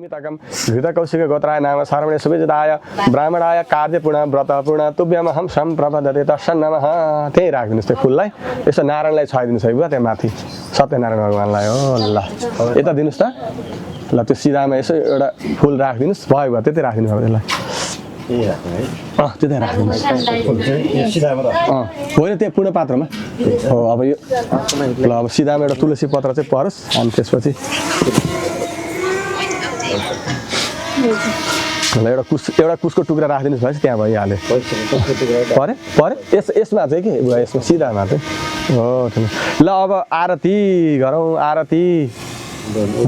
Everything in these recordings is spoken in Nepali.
मितकम घृतकौशिक गोत्राय नाम सर्वणे सुविजदाय ब्राह्मणाय कार्यपूर्ण व्रतपूर्ण तुभ्यमहं सम्प्रपदते तस्सन् नमः। त्यही राखिदिनुहोस् त्यो फुललाई यसो नारायणलाई छाइदिनुहोस् है बुवा त्यहाँ माथि सत्यनारायण भगवानलाई हो ल यता दिनुहोस् त ल त्यो सिधामा यसो एउटा फुल राखिदिनुहोस् भयो भयो त्यतै राखिदिनु भयो त्यसलाई त्यतै राखिदिनुहोस् होइन त्यहाँ पूर्ण पात्रमा हो अब यो ल अब सिधामा एउटा तुलसी पत्र चाहिँ परोस् अनि त्यसपछि एउटा कुसको टुक्रा राखिदिनुहोस् भएपछि त्यहाँ भइहाल्यो परे परे यसमा चाहिँ के यसमा सिधामा चाहिँ हो ल अब आरती गरौँ आरती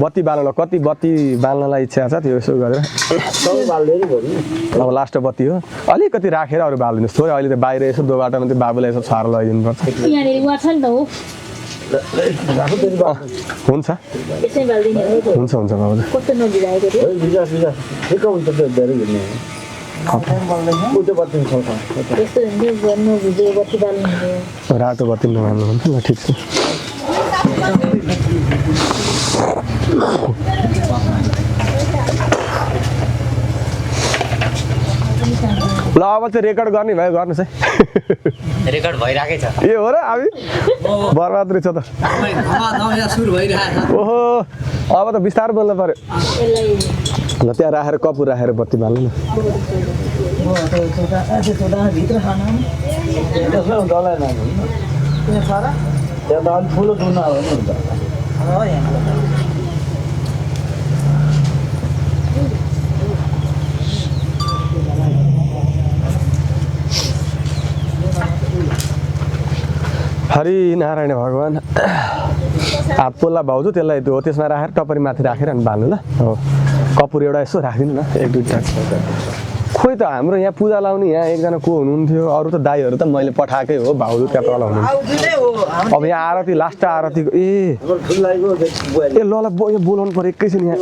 बत्ती बाल्न कति बत्ती बाल्नलाई इच्छा छ त्यो यसो गरेर अब लास्ट बत्ती हो अलिकति राखेर अरू बालिदिनुहोस् थोरै अहिले त बाहिर यसो दोबाटोमा त्यो बाबुलाई यसो छारो लगाइदिनु पर्छ हुन्छ हुन्छ हुन्छ बाबु रातो बत्ती नमान्नु हुन्छ ल ठिक छ ल अब चाहिँ रेकर्ड गर्ने भयो गर्नुहोस् है रेकर्ड भइराकै छ ए हो र abi बर्बाद रहेछ त ओहो अब त बिस्तार बोल्नु पर्यो ल त्यहाँ राखेर कपुर राखेर बत्ती बाल्नु न हरि नारायण भगवान हात पोल्ला भाउजू त्यसलाई त्यो त्यसमा राखेर टपरी माथि राखेर अनि बाल्नु ल हो कपुर एउटा यसो राखिदिनु न एक दुईवटा खोइ त हाम्रो यहाँ पूजा लाउने यहाँ एकजना को हुनुहुन्थ्यो अरू त दाईहरू त मैले पठाएकै हो भाउजू त्यहाँ तल हुनुहुन्छ अब यहाँ आरती लास्ट आरतीको ए ल ल यो बोलाउनु पर्यो एकैछिन यहाँ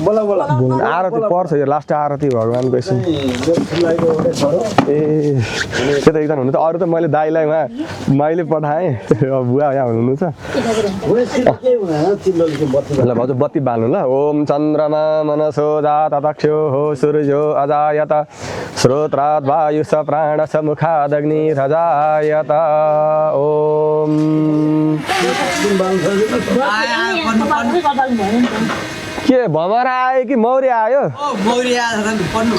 बोल्नु आरती पर्छ यो लास्ट आरती भगवान्को एकछिन ए त्यो त एकजना हुनु त अरू त मैले दाईलाई उहाँ मैले पठाएँ बुवा यहाँ हुनुहुन्छ ल भाउजू बत्ती बाल्नु ल ओम चन्द्रमा मनसो जातक्षो हो सूर्यो अजायत श्रोत्रात् वायुस प्राणस मुखादग्नि रजायत ओम के भमरा आयो कि मौरी आयो मौरी आयो पन्नु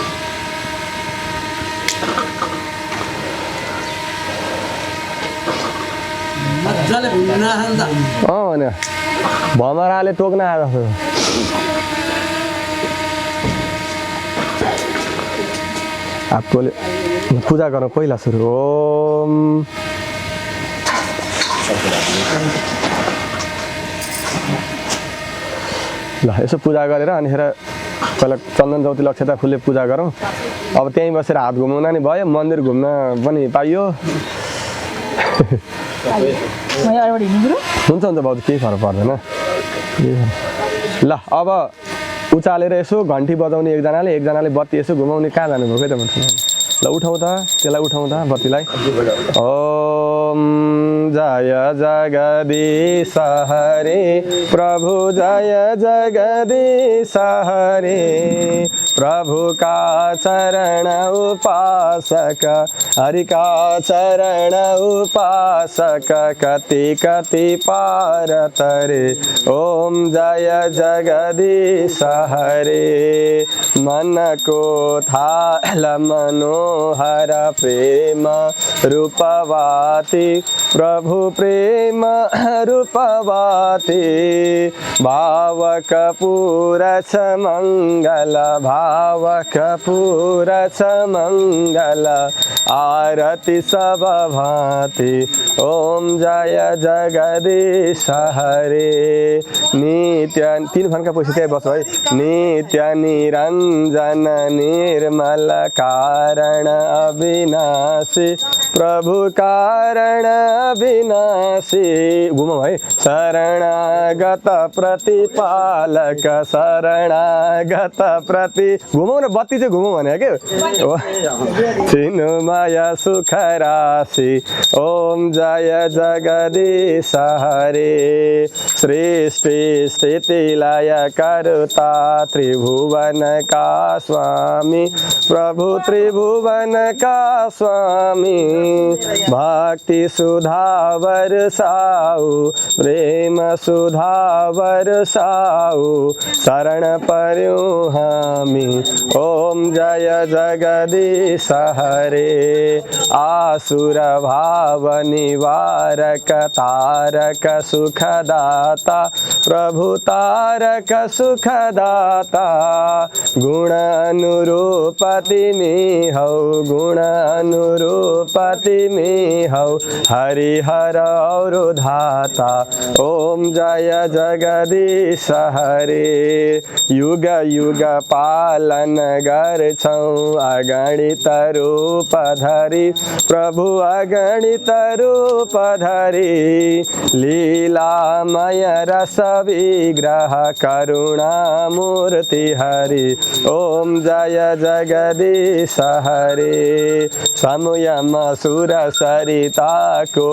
मजाले घुम्न आउँछ भने भमराले टोक्न आएको आपकोले पूजा गरौँ पहिला सुरु ओम ल यसो पूजा गरेर अनिखेर पहिला चन्दन ज्योति लक्षता फुलले पूजा गरौँ अब त्यहीँ बसेर हात घुमाउन नि भयो मन्दिर घुम्न पनि पाइयो हुन्छ हुन्छ भाउजू केही फरक पर्दैन ल अब उचालेर यसो घन्टी बजाउने एकजनाले बत्ती यसो घुमाउने कहाँ जानुभयो खै त ल उठाउँ त त्यसलाई उठाउँ त बत्तीलाई ओम जय जगदीश हरे प्रभु जय जगदीश हरे प्रभु का चरण उपासक हरि का चरण उपासक कति कति पार तरे ओम जय जगदीश हरे मन को थाल मनोहर प्रेम रूपवाती प्रभु प्रेम रूपवाती भावक पूरछ मंगल भावक पूरछ मंगल आरती सब भांति ओम जय जगदीश हरे नित्य तीन फनका पैसा त्यही बस्छ है नित्य निरञ्जन निर्मल कारण अविनाशी प्रभु कारण अविनाशी घुमौँ है शरणागत प्रतिपालक शरणागत प्रति घुमौँ न बत्ती चाहिँ घुमौँ भने के चिनुमा मय सुख राशि ओम जय जगदीश हरे सृष्टि स्थिति लय करता त्रिभुवन का स्वामी प्रभु त्रिभुवन का स्वामी भक्ति सुधा बरसाऊ प्रेम सुधा बरसाऊ शरण पर्यूं हामी ओम जय जगदीश हरे आसुर भाव निवारक तारक सुखदाता प्रभु तारक सुखदाता गुण अनुरूपति में हौ गुण अनुरूपति में हौ हरिहर और धाता ओम जय जगदीश हरे युग युग पालन गर्छौं अगणित रूप धरि प्रभु अगणित रूप धरि लीलामय रस विग्रह करुणा मूर्ति हरि ओम जय जगदीश हरे समयम सुर सरिता को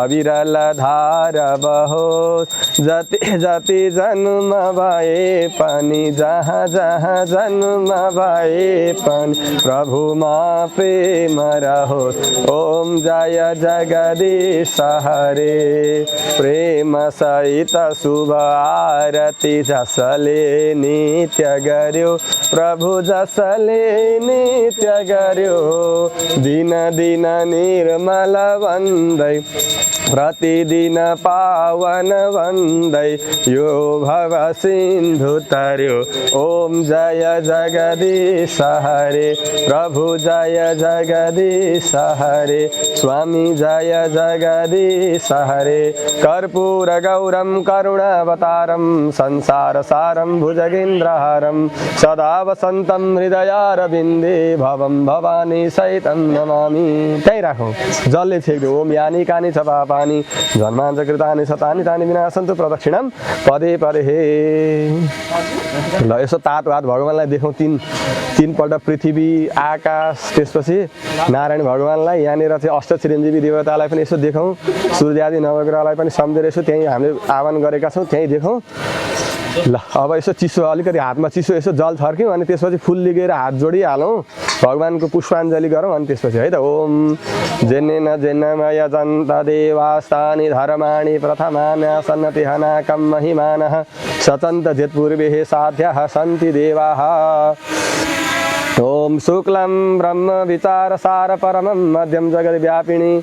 अविरल धार बहो जति जति जन्म भए पनि जहाँ जहाँ जन्म भए पनि प्रभु मा प्रेम रहोस् ओम जय जगदीश हरे प्रेम सहित शुभ आरती जसले नित्य गर्यो प्रभु जसले नित्य गर्यो दिन दिन निर्मल वन्दै प्रतिदिन पावन वन्दै यो भव सिन्धु तर्यो ओम जय जगदीश हरे प्रभु जय जगदीश हरे स्वामी जय जगदीश हरे कर्पूर गौरम करुणावतारम संसार सारम भुजगेन्द्रहारम सदा वसन्तं हृदयारविन्दे भवं भवानी सहितं नमामि त्यही राखौँ जसले छेक्दो ओम यानी कानी छ पानी जन्माञ्च कृतानि शतानि तानि विनाशन्तु प्रदक्षिणं पदे पदे हे ल यसो तातो हात भगवानलाई देखौँ तीनपल्ट पृथ्वी आकाश त्यसपछि नारायण भगवानलाई यहाँनिर चाहिँ अष्ट चिरञ्जीवी देवतालाई पनि यसो देखौँ सूर्यादि नवग्रहलाई पनि सम्झेर यसो त्यहीँ हामीले आह्वान गरेका छौँ त्यहीँ देखौँ ल अब यसो चिसो अलिकति हातमा चिसो यसो जल छर्क्यौँ अनि त्यसपछि फुल लिगेर हात जोडिहालौँ भगवानको पुष्पाञ्जली गरौँ अनि त्यसपछि है त ओम जेनेन जेन्नमय जन्त देवास्तानि धर्माणि प्रथमान्य सन्नति हनाकं महिमानः सचन्त जेत्पूर्वे साध्यः सन्ति देवाः ओम शुक्लं ब्रह्म विचार सार परमं मध्यम जगद व्यापिनी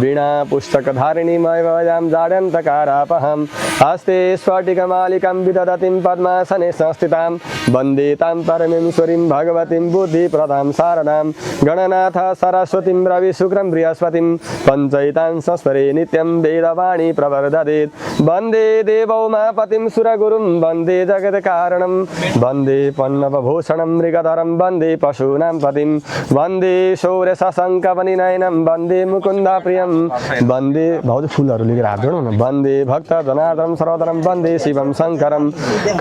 वीणा पुस्तक धारिणी मयवयां जाड्यन्तकारापहं हस्ते स्फटिकमालिकां विदधतीं पद्मासने संस्थितां वन्दे तां परमेश्वरीं भगवतीं बुद्धिप्रदां शारदां गणनाथ सरस्वतीं रवि शुक्रं बृहस्पतिं पञ्चैतां संस्मरे नित्यं वेदवाणी प्रवर्धतेत् वन्दे देवौमापतिं सुरगुरुं वन्दे जगत्कारणं वन्दे पन्नवभूषणं मृगधरं वन्दे पशूनां पतिं वन्दे शौर्यशशङ्कवनिनयनं वन्दे मुकुन्द प्रियं वन्दे भाउजू फुलहरू लिएर हात जोडौँ न वन्दे भक्त जनार्दनं सर्वधरं वन्दे शिवं शङ्करं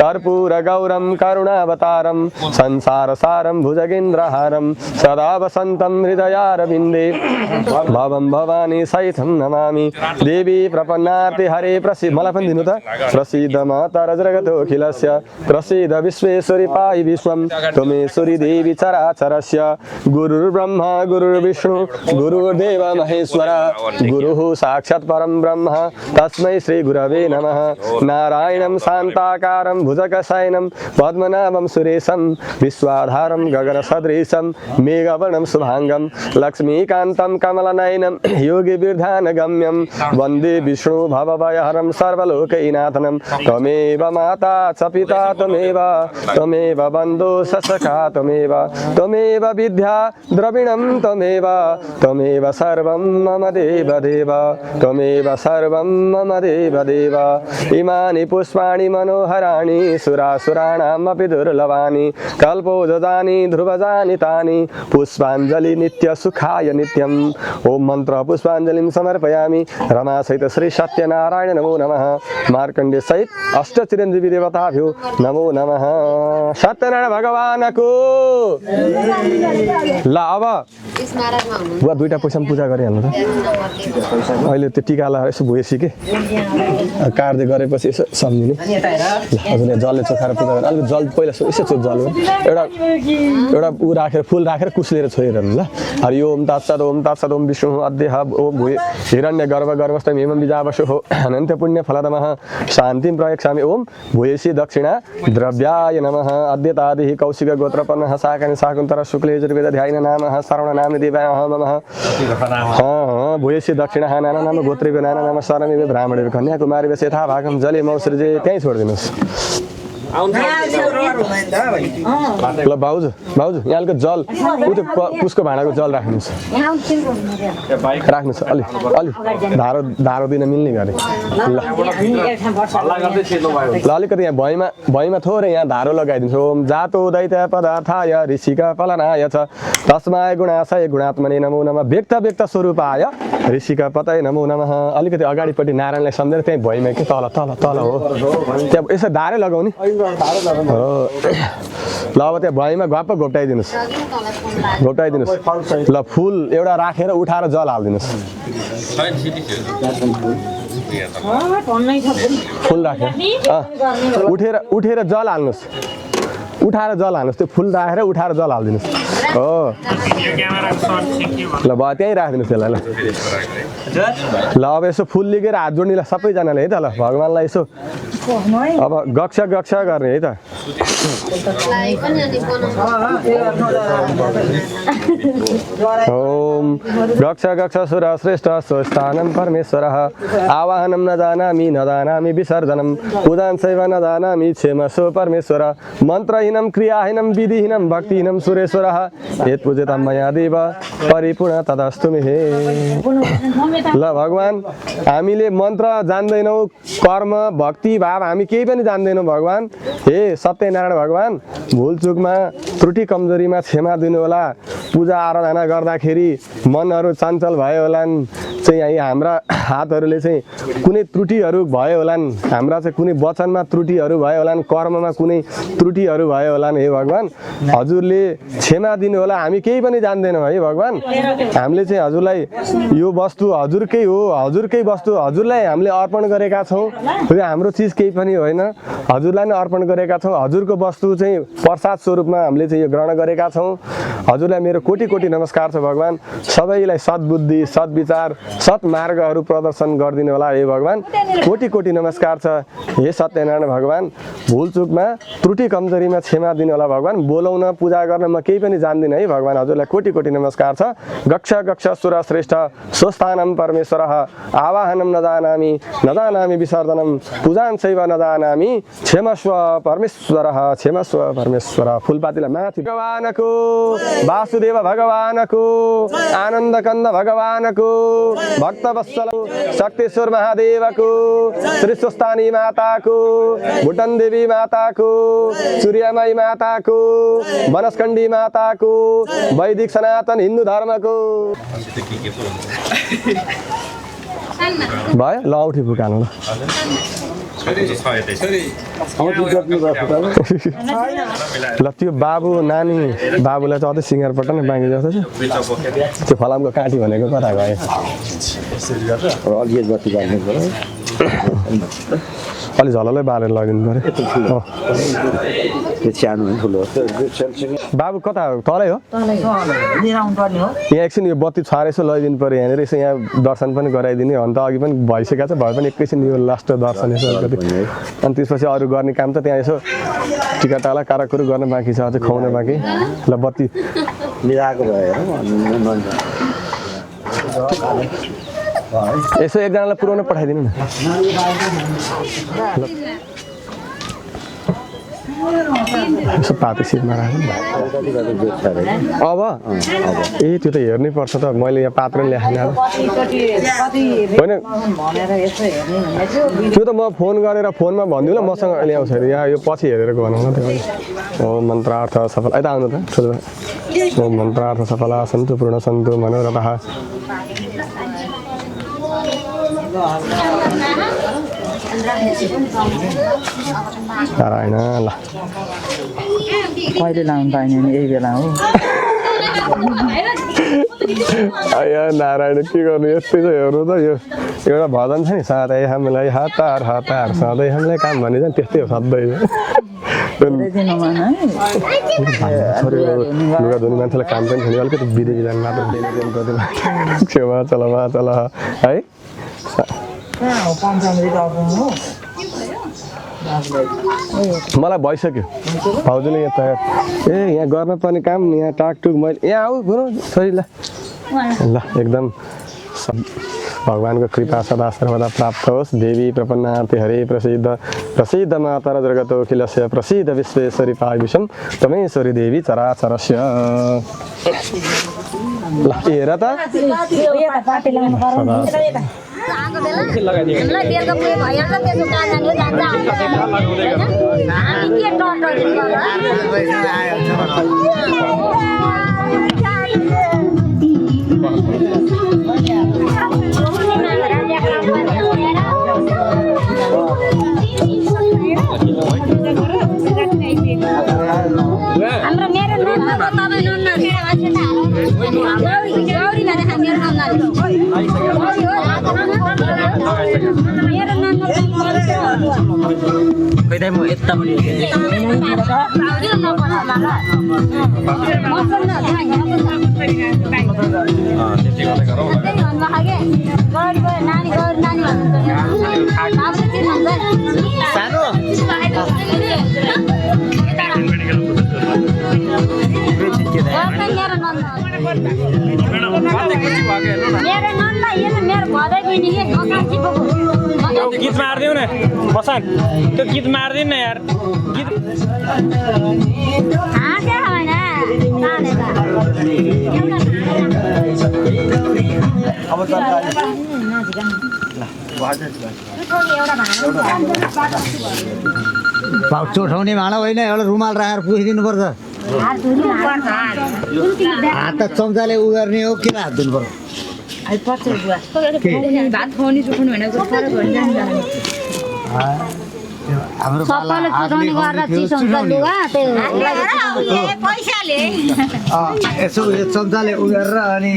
कर्पूर गौरं करुणावतारं संसार सारं भुजगेन्द्रहारं सदा वसन्तं हृदयारविन्दे भवं भवानी सहितं नमामि देवी प्रपन्नार्ति हरे प्रसीद मलाई पनि दिनु त प्रसीद माता रजरगतोऽखिलस्य प्रसीद विश्वेश्वरी पाहि विश्वं त्वमेश्वरी देवी चराचरस्य गुरुर्ब्रह्मा गुरुर्विष्णु गुरुर्देव महेश्वर गुरुः साक्षात् परं ब्रह्म तस्मै श्री गुरवे नमः नारायणं शान्ताकारं भुजगशयनं पद्मनाभं सुरेशं विश्वाधारं गगनसदृशं मेघवर्णं शुभांगं लक्ष्मीकान्तं कमलनयनं योगिविर्ध्यानगम्यं वन्दे विष्णु भवभयहरं सर्वलोकैनाथनं त्वमेव माता च पिता त्वमेव बन्धु सखा त्वमेव विद्या द्रविणं त्वमेव सर्वं मम देव त्वमेव सर्वं मम देव इमानि पुष्पाणि मनोहराणि सुरासुराणामपि दुर्लभानि कल्पोजजानि ध्रुवजानि तानि पुष्पाञ्जलि नित्य सुखाय नित्यम् ओम मन्त्र पुष्पाञ्जलिं समर्पयामि रमा सहित श्री सत्यनारायण नमो नमः मार्कण्डेय सहित अष्ट चिरञ्जीवी देवताभ्यो नमो नमः सत्यनारायण भगवानको ल अब बुवा दुईवटा पैसामा पूजा गरिहाल्नु त अहिले त्यो टिका लगाएर यसो भोएसी के काट्दै गरेपछि यसो सम्झिने हजुरले जलले चोखाएर पूजा गरेर अलिक जल पहिला यसो जल एउटा ऊ राखेर फुल राखेर कुस्लेर छोइरहनु ल हरि ओम तत्सत् ओम विष्णु अद्यः ओम भूय हिरण्य गर्भस्थं हेमं बीजावशो अनन्त पुण्य फलदमः शान्तिं प्रयच्छामि ओम भूयसी दक्षिणा द्रव्याय नमः अद्यतादिः कौशिक गोत्रपन्नः शाकनि शाकुन्तल शुक्ले यजुर्वेद ध्यायिन नामः श्रवण नाम देवाय नमः भूयसी दक्षिणः नाना नाम गोत्रेव नाना नाम शरणेव ब्राह्मणेव कन्याकुमारी यथा भागम जले मौसृजे त्यहीँ छोडिदिनुहोस् ल भाउजू यहाँ अलिक जल उ त्यो पुसको भाँडाको जल राख्नुहोस् अलि धारो दिन मिल्ने गरे ल अलिकति यहाँ भैँमा थोरै यहाँ धारो लगाइदिनुहोस् ओम जातो दैत्य पदार्थाय ऋषिका फलनाय छ तस्माय गुणाशय गुणात्मने नमो नमः व्यक्त स्वरूपाय ऋषिका पतय नमो नमः अलिकति अगाडिपट्टि नारायणलाई सम्झेर त्यहीँ भैँमा कि तल हो त्यहाँ यसो धारै लगाउने ल अब त्यहाँ भैँमा गप्प घोप्टाइदिनुहोस् ल फुल एउटा राखेर उठाएर जल हालिदिनुहोस् फुल राखेर उठेर जल हाल्नुहोस् त्यो फुल राखेर उठाएर जल हालिदिनुहोस् हो ल भयो त्यहीँ राखिदिनुहोस् त्यसलाई ल अब यसो फुल लिएर हात जोड्नेलाई सबैजनाले है त ल भगवान्लाई यसो अब गक्ष गर्ने है त ओम गक्ष सुर श्रेष्ठ स्वस्थानं परमेश्वरः आवाहनं न जानामि विसर्जनं पूजां चैव न जानामि क्षेमस्व परमेश्वर मन्त्रहीनं क्रियाहीनं विधिहीनं भक्तिहीनं सुरेश्वरः यत् पूजितं मया देव परिपूर्ण तदस्तु मे ल भगवान् हामीले मन्त्र जान्दैनौँ कर्म भक्ति भाव हामी केही पनि जान्दैनौँ भगवान् हे सत्यनारायण भगवान् भुलचुकमा त्रुटि कमजोरीमा क्षमा दिनु होला पूजा आराधना गर्दाखेरि मनहरू चञ्चल भयो होलान् चाहिँ हाम्रा हातहरूले चाहिँ कुनै त्रुटिहरू भयो होलान् हाम्रा चाहिँ कुनै वचनमा त्रुटिहरू भयो होलान् कर्ममा कुनै त्रुटिहरू भयो होलान् हे भगवान् हजुरले क्षमा दिनु होला हामी केही पनि जान्दैनौँ है भगवान् हामीले चाहिँ हजुरलाई यो वस्तु हजुरकै हो हजुरकै वस्तु हजुरलाई हामीले अर्पण गरेका छौँ यो हाम्रो चिज केही पनि होइन हजुरलाई नै अर्पण गरेका छौँ हजुरको वस्तु चाहिँ प्रसाद स्वरूपमा हामीले चाहिँ यो ग्रहण गरेका छौँ हजुरलाई मेरो कोटी नमस्कार छ भगवान् सबैलाई सद्बुद्धि सद्विचार सत्मार्गहरू प्रदर्शन गरिदिनु होला हे भगवान् कोटी नमस्कार छ हे सत्यनारायण भगवान् भुलचुकमा त्रुटि कमजोरीमा क्षमा दिनु होला भगवान् बोलाउन पूजा गर्न म केही पनि जान्दिनँ है भगवान् हजुरलाई कोटी नमस्कार छ गक्ष सुर श्रेष्ठ स्वस्थानं परमेश्वरः आवाहनं न जानामि विसर्जनं पूजां चैव न जानामि क्षमस्व परमेश्वर फुलपातीलाई माथि भगवानको वासुदेव भगवानको आनन्दकन्द भगवानको भक्तवत्सल शक्तेश्वर महादेवको श्री स्वस्थानी माताको भुटन देवी माताको सूर्यमयी माताको बनस्कण्डी माताको वैदिक सनातन हिन्दू धर्मको भयो ल औठी फुकाल्नु ल ल त्यो बाबु नानी बाबुलाई चाहिँ अझै सिँगारपट्ट नै बाँकी जस्तो छ त्यो फलामको काँटी भनेको कता गयो अलि झललै बालेर लगिदिनु पऱ्यो बाबु कता तलै हो यहाँ एकछिन यो बत्ती छाएर यसो लैदिनु पऱ्यो यहाँनिर यसो यहाँ दर्शन पनि गराइदिने अन्त अघि पनि भइसकेको छ भए पनि एकैछिन यो लास्ट दर्शन यसो अलिकति अनि त्यसपछि अरू गर्ने काम त त्यहाँ यसो टिकाटाला काराकुरु गर्न बाँकी छ अझै खुवाउन बाँकी ल बत्ती मिलाएको भयो यसो एकजनालाई पुऱ्याउन पठाइदिनु न यसो पाते सिटमा राख्नु अब ए त्यो त हेर्नै पर्छ त मैले यहाँ पात्र ल्याएन होइन त्यो त म फोन गरेर फोनमा भनिदिउँ ल मसँग ल्याउँछ अरे यहाँ यो पछि हेरेर भनौँ न त्यो ओम मन्त्रार्थ सफल यता आउनु त ओम मन्त्रार्थ सफला सन्तु पूर्ण सन्तु मनोरथः नारायण ल कहिले लाउनु पाइने नि यही बेला हो आया नारायण के गर्नु यस्तै छ हेर्नु त यो एउटा भजन छ नि सधैँ हामीलाई हतार हतार सधैँ हामीलाई काम भन्ने चाहिँ त्यस्तै हो सधैँ लुगा धुने मान्छेलाई काम पनि छैन अलिकति विदेशी जानु मात्र गरिदिनु छेउमा चल है मलाई भइसक्यो भाउजूले यहाँ तयार यहाँ गर्न पर्ने काम यहाँ टाकटुक मैले यहाँ आऊ गुरु छोरी ल एकदम भगवानको कृपा सदा सर्वदा प्राप्त होस् देवी प्रपन्नाति हरे प्रसिद्ध माता जगतोखिलस्य प्रसिद्ध विश्वेश्वरी पाविषम तमेश्वरी देवी चराचरस्य ल हेर त गीत मारिदिउ न बसान त्यो गीत मारिदिनु न यार गीत चोठाउने भाँडा होइन एउटा रुमाल राखेर पुछिदिनु पर्छ हात त चम्चाले उ गर्ने हो किन हात धुनु पर्छ भात खुवाउने चुखाउनु भनेको फरक हुन्छ नि हाम्रो सबैले चुखाउने गरेर चिसो हुन्छ लुगा पैसाले यसो यो चम्चाले उ गरेर अनि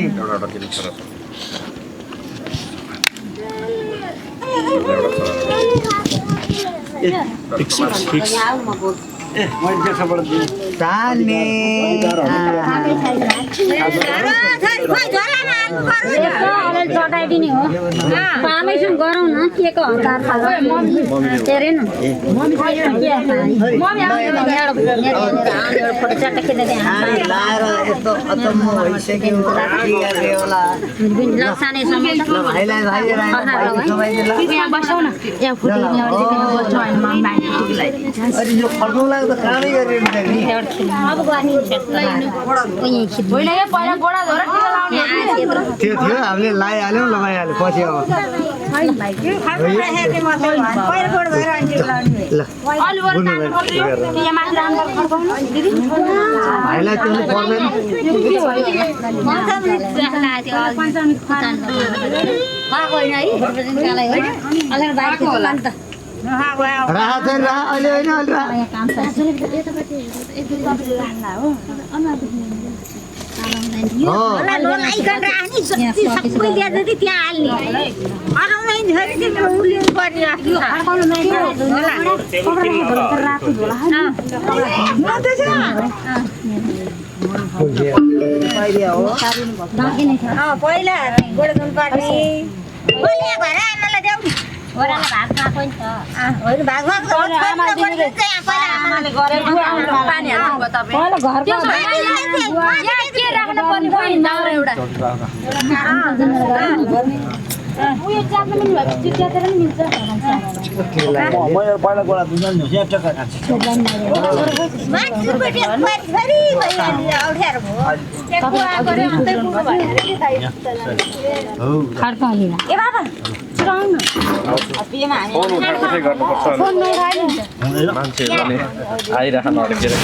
चटाइदिने हो पामैसँग गरौँ न के को हतार हेरे न फोटो चट्टा खिच्दै सानै समय बसौँ न यहाँ फुटी त्यो थियो हामीले लगाइहाल्यौँ लगाइहाल्यो पछि अब भाइलाई त्यो पर्दैन राह चाहिँ राह अहिले होइन पहिला गोडा पार्ने ओराले भाग खाएको नि त होइन भाग भाग आमाले गरेको पानी हाल्नु तपाईँ घरको के राख्नु पर्ने पनि दाउरा एउटा उयो च्याप्नु पनि भयो त्यो च्यातेर पनि मिल्छ मैले पहिला गोडा दुध नि एक टका खान्छु मान्छेपट्टि फेरि भइहाल्यो अल्छेर भयो कुवा गरे अन्त पुग्नु भयो खर्च हालिरा ए बाबा चिराउन पिएमा हामी फोन नउठाइन्छ मान्छेहरुले आइराख्न अरे फेरि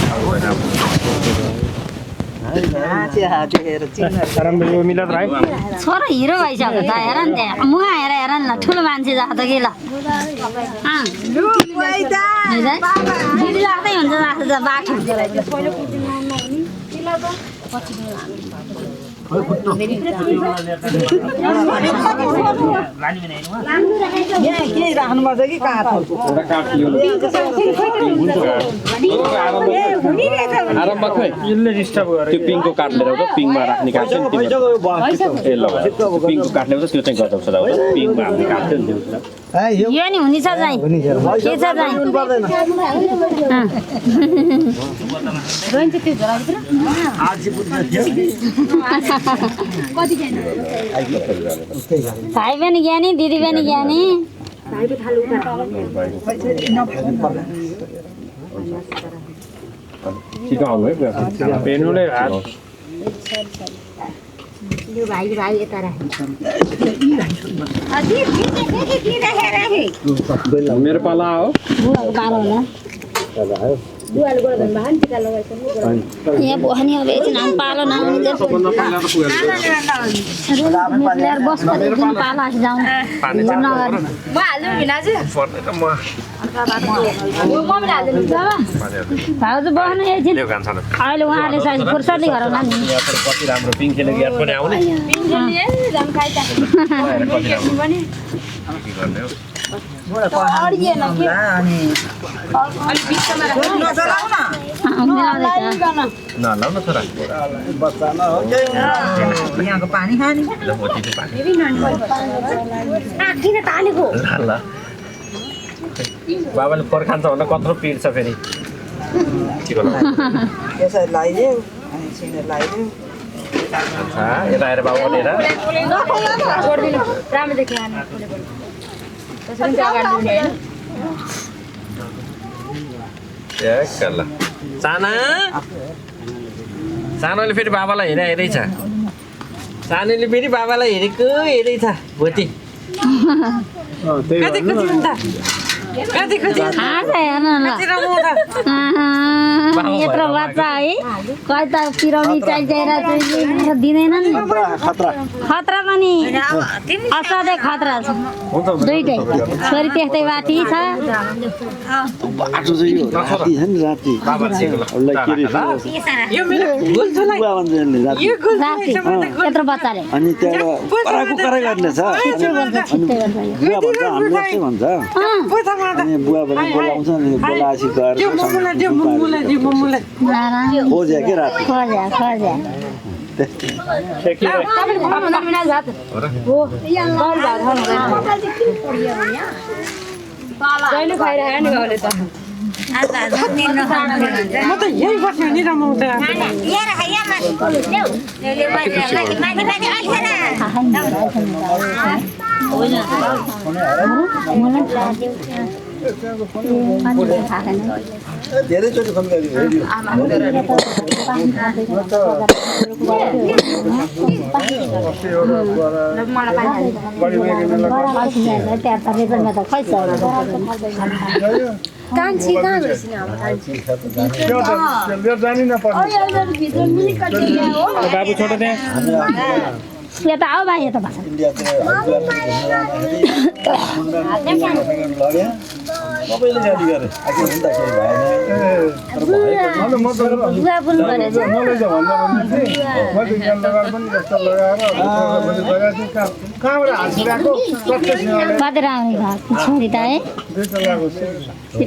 राम्रो यो मिलत राई छोरा हिरो भइसक्यो त हेर नि त्यहाँ मुख हेर हेर नि ल ठुलो मान्छे जस्तो त कि ल दिदी जस्तै हुन्छ जस्तो त बाटो के राख्नु पर्छ कि काठ आराममा खै यसले डिस्टर्ब गर्यो त्यो पिङको काठ लिएर आउँछ पिङमा राख्ने काठ चाहिँ ए ल पिङको काठ ल्याउँछ त्यो चाहिँ गजब सजाउँछ पिङमा हाल्ने काठ चाहिँ ल्याउँछ यो नि हुनेछ चाहिँ के छ चाहिँ भाइ पनि ज्ञानी दिदी पनि ज्ञानी छिटो आउनु है पेनुले हात यो भाइ यता राखे मेरो पाला हो बुवाको पालो होला यहाँ बस्ने अब एकछिन हामी पालो नआउने बस पालो आसी जाउँ भाउजू बस्नु एकछिन अहिले उहाँले सायद फुर्सदै गराउला नि कति राम्रो पिङ खेलेको याद पनि आउने नलाउन छोरा यहाँको पानी खाने किन तानेको ल बाबाले पर्खान्छ भन्दा कत्रो पिर्छ फेरि यसरी लगाइदियो अनि सिनेर लगाइदियो अच्छा यता आएर बाबु भनेर सानोले फेरि बाबालाई हेरेछ सानोले फेरि बाबालाई हेरेछ भोति यत्रो बच्चा है कहिले त पिराउनी चाहिएर दिँदैन नि खतरा पनि असाध्यै खतरा छ दुइटै छोरी त्यस्तै बाटी छ यत्रो बच्चाले अनि त्यहाँ कुखुरै गर्ने छ अनि बुवा भने बोलाउँछ अनि बोलाएपछि गएर खोज्या के रात म त यही बस्ने नि रमाउँछ धेरैचोटि फोन गरिदियो बाबु छोटो त्यहाँ यता आऊ भाइ यता भाइ सबैले गाडी गरे आखिर हुँदाखेरि बाँधेर आउने भएको छोरी त है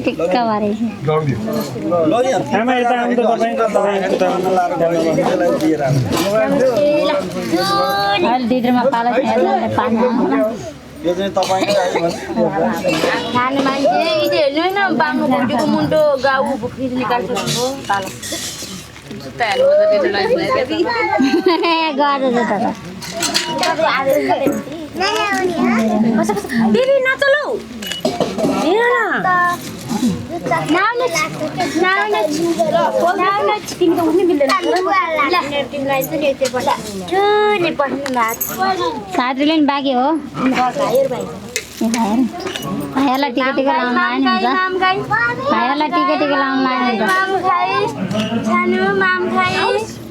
टिक्का भरे आमा यता आउनु त अहिले दिदीमा पालो पानी यो चाहिँ तपाईकै आयो भने खाने मान्छे इटे हेर्नु न बाङ्गो भुटीको मुन्टो गाउ बुख्री निकाल्छको पालो दिदी नचलौ साथीले नि बाँकी हो भाइहरूलाई टिका टिका लाउनु लाइन हुन्छ भाइहरूलाई टिका टिका लाउनु लाइन हुन्छ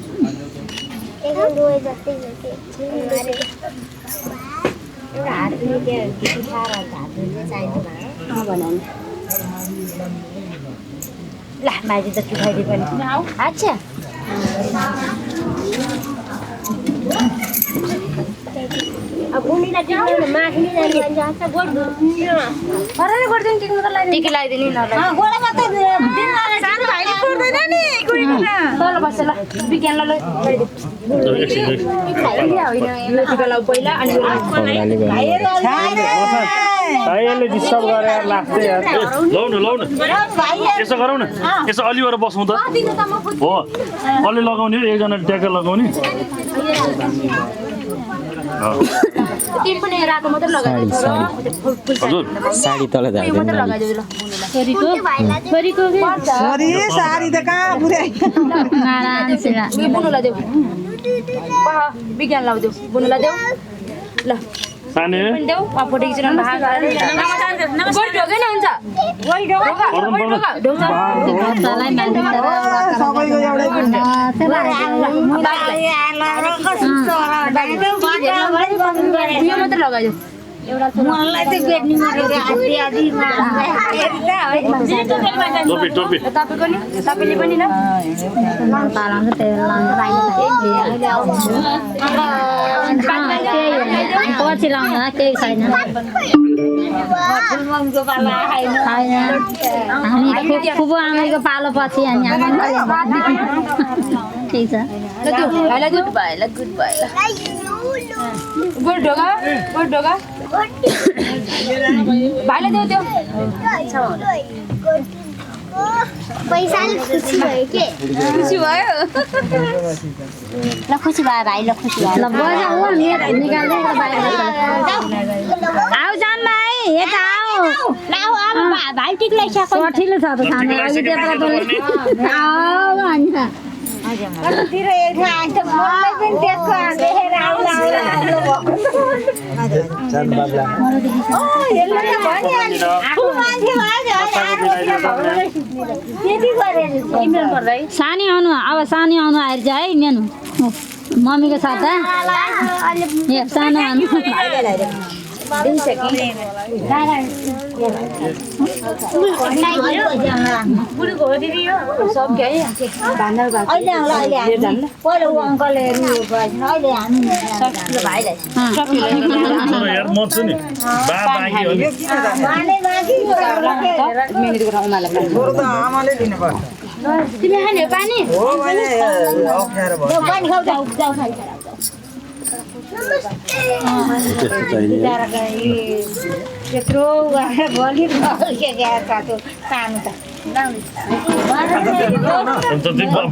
ला बाजे त खाइदिए पनि अच्छा अब उनीला दिनु माखनी जान्छ गोड फरले गर्दैन टिक मात्र लाइदिनु टिक लाइदिनु न गोडा मात्र दिन लाले सानो भाइले पर्दैन नि कुइना तल बस ल बिज्ञान ल यो टिक लाउ पहिला अनि भाइले डिस्टर्ब गरे यार लाग्छ यार लौ न यसो गरौ न यसो अलि वर बसौँ त हो अलि लगाउने एकजना ट्याकर लगाउने तिमी पनि रातो मात्र लगाइदिनु हजुर साडी तल मात्र लगाइदिनु ल छोरीको सरी साडी त कहाँ पुर्याइ नारायण सेवा यो बुनुला देऊ विज्ञान लाउ देऊ बुनुला देऊ ल साने पनि देऊ फोटो खिच्न भाग नमस्कार ढोकै न हुन्छ ढोका सबैको एउटै यो मात्र लगाइदेऊ मलाई चाहिँ बेट्नी टोपी तपाईँले पनि ल पछि लाउनु केही छैन हामी फुपू आमाको पालो पछि अनि ठिक छ गुड ढोका भाइले देऊ त्यो पैसाले खुसी भयो के खुसी भयो ल खुसी भयो भाइ ल खुसी भयो ल बजा हो निकाल्दै बाहिर आऊ जान भाइ यता आऊ ल अब भाइ टिक लगाइसक्यो सठिलो छ त खाना अघि त्यत्रो बोले आऊ भन्छ तिर एक आन्छ मलाई पनि त्यसको देखेर आउला ओ हेर्नु त भनिहाल्नु आफू मान्छे भयो त्यति गरेर इमेल पर्दै सानी आउनु अब सानी आउनु आएर चाहिँ है मेनु मम्मीको साथ ए सानो आउनु यार म छु नि बा बाँकी हो नि आमाले दिनु पर्छ तिमी खाने पानी हो भने अप्ठ्यारो भयो पानी खाऊ जाऊ जाऊ खाइ त्यत्रो भोलि सानो त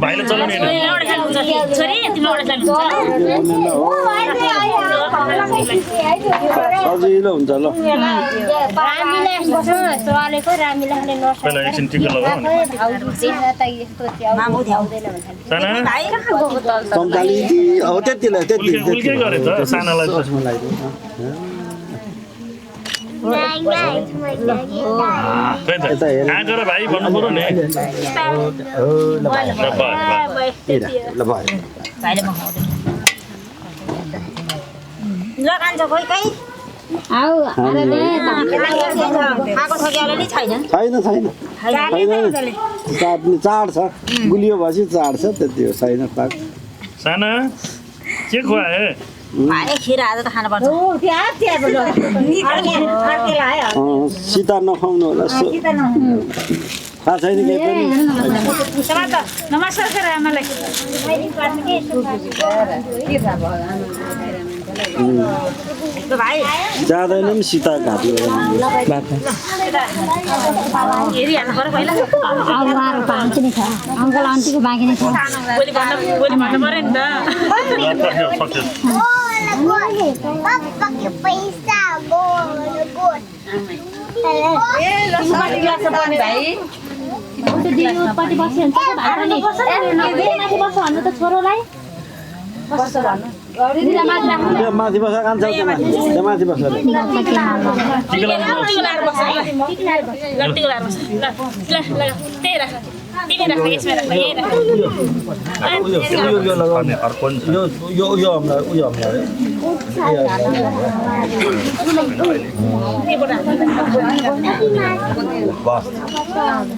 भाइले चलाउने सजिलो हुन्छ ल चलेको रामिलाले पहिला एकछिन टिका लगाऊ सम्झाली हो त्यतिलाई त्यति उल्कै गरे त सानालाई त आएको र भाइ भन्नु पर्यो नि ल भयो आऊ छैन चाड छ गुलियो भएपछि चाड छ त्यति हो छैन पाक साना के खुवाए सीता नखाउनु होला थाहा छैन केही पनि नमस्कार सर आमालाई जाँदैन नि सीता घाँटी अङ्कल आन्टीको बाँकी नै छ पैसा छोरोलाई माथि बस कान्छ त्यहाँ माथि बस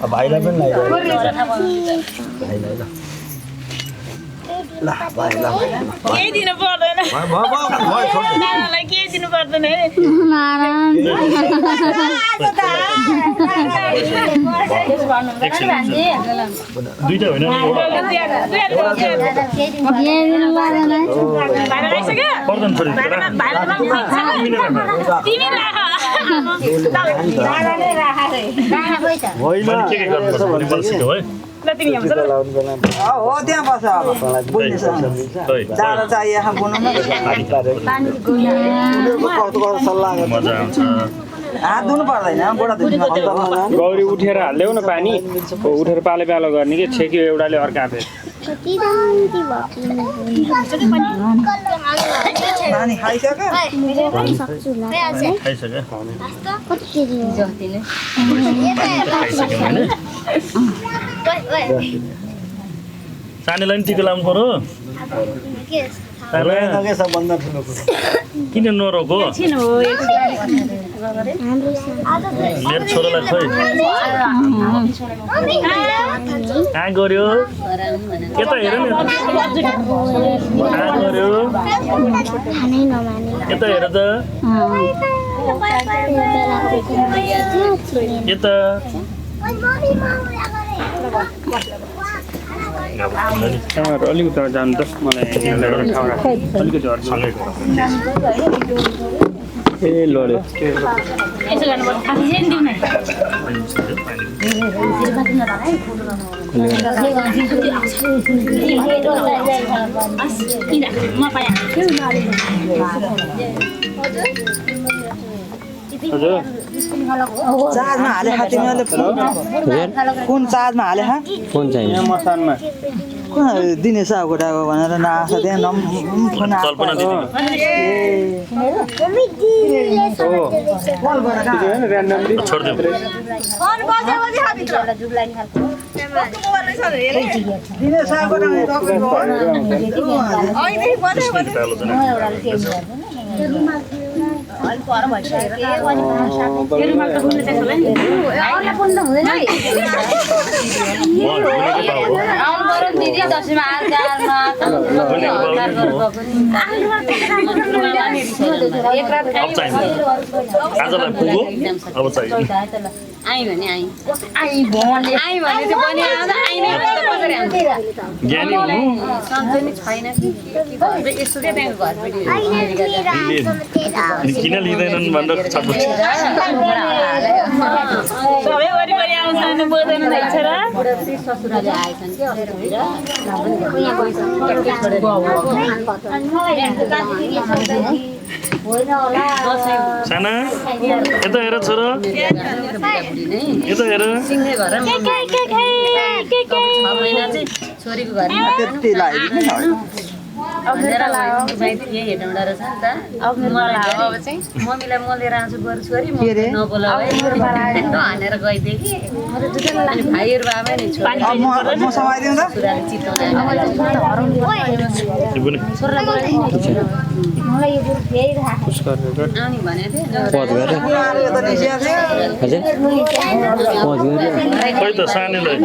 भाइलाई पनि केही दिनु पर्दैन नानालाई केही दिनु पर्दैन दुईटा होइन पर्दैन छोरी के गर्नुपर्छ भने सिक्यौ है हो त्यहाँ बस अब बुझ्ने जाडो चाहिए बुनु न सल्लाह मजा आउँछ हात धुनु पर्दैन गोडा धुनु गौरी उठेर हाल्देऊ न पानी उठेर पाले पालो गर्ने कि छेक्यो एउटाले अर्काले नानी खाइसक्यो सानीलाई पनि टिका लाउनु पर्यो सबभन्दा ठुलो किन नरोको मेरो छोरालाई खोइ कहाँ गऱ्यो यता हेर न कहाँ गऱ्यो यता हेर त यता अलिक उता जानु त मलाई अलिकति सँगै ए लड्यो चार्जमा हाले तिमीहरूले कुन चार्जमा हाले फोन चाहियो मसानमा कुन दिने सागोटाको भनेर नआछ त्यहाँ फोन कल्पना दिदी छोडिदेऊ दिने सागोटा आजलाई पुग्यो अब चाहियो ज्ञानी हुनु किन लिँदैनन् भनेर छटपट सबै वरिपरि आउँछ अनि बोल्दैन रहेछ र साना यता हेर छोरा यता हेर छोरीको घरमा त्यति लगाइदिनु मम्मीलाई म लिएर आउँछु बरु छोरी नबोला हानेर गइदिएँ कि अनि भाइहरू बाबा नि म समाइदिउँ त आउने भनेको खोइ त सानीलाई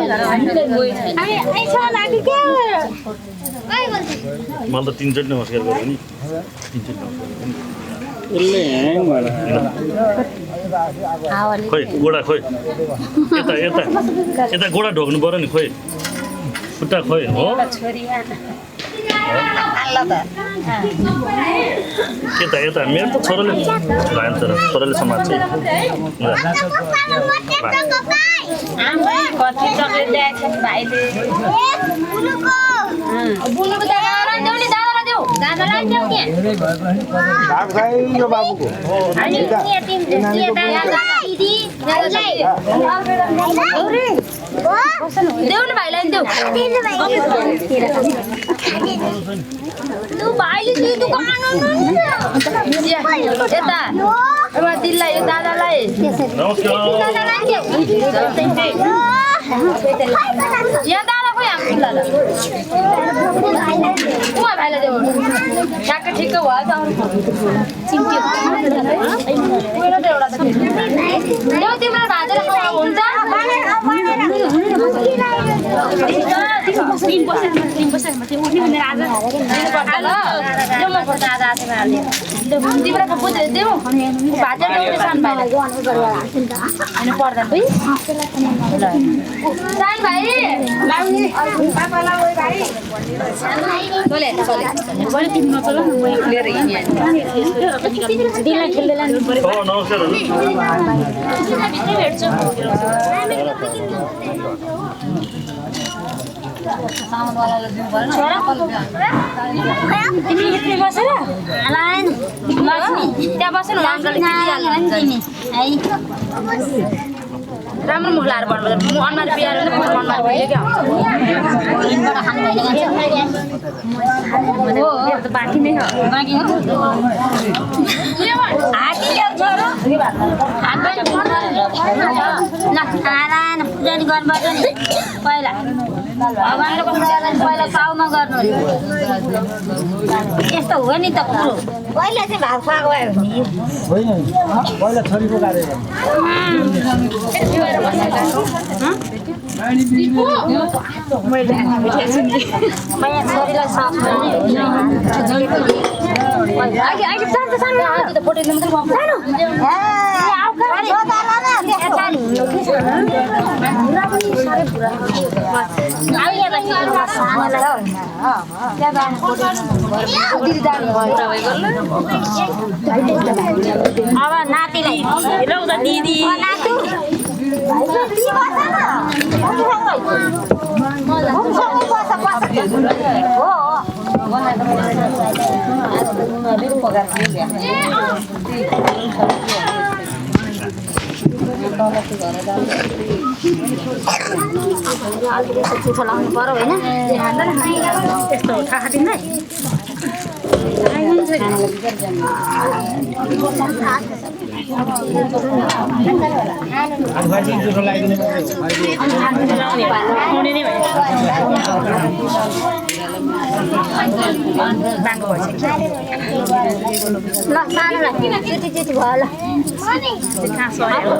मलाई त तीनचोटि नमस्कार गरेँ नि खोइ गोडा खोइ यता यता यता गोडा ढोक्नु पर्यो नि खोइ खुट्टा खोइ हो यता यता मेरो त छोराले भएन तर छोराले समात्छ देऊ न भाइलाई देऊ तू भाइले दियो तू यता एउटा दिललाई यो दादालाई यहाँ दादा खोइ हाम्रो दादा उहाँ भाइलाई देऊ ठ्याक्क ठिक्क भयो त देऊ तिम्रो भाँचेर खाऊ हुन्छ त्यहाँ बसेर राम्रो मुख लाएर भन्नुपर्छ म अनुहार बिहार अनुहार भयो क्या बाँकी नै पहिला पहिला पाउमा गर्नु यस्तो हो नि त कुरो पहिला चाहिँ भाग खुवाएको भयो नि पहिला छोरीको कार्य अब नातिलाई दिदी चुखो लाउनु पर्यो होइन यस्तो थाहा दिँदै ल सानोलाई चुटी भयो ल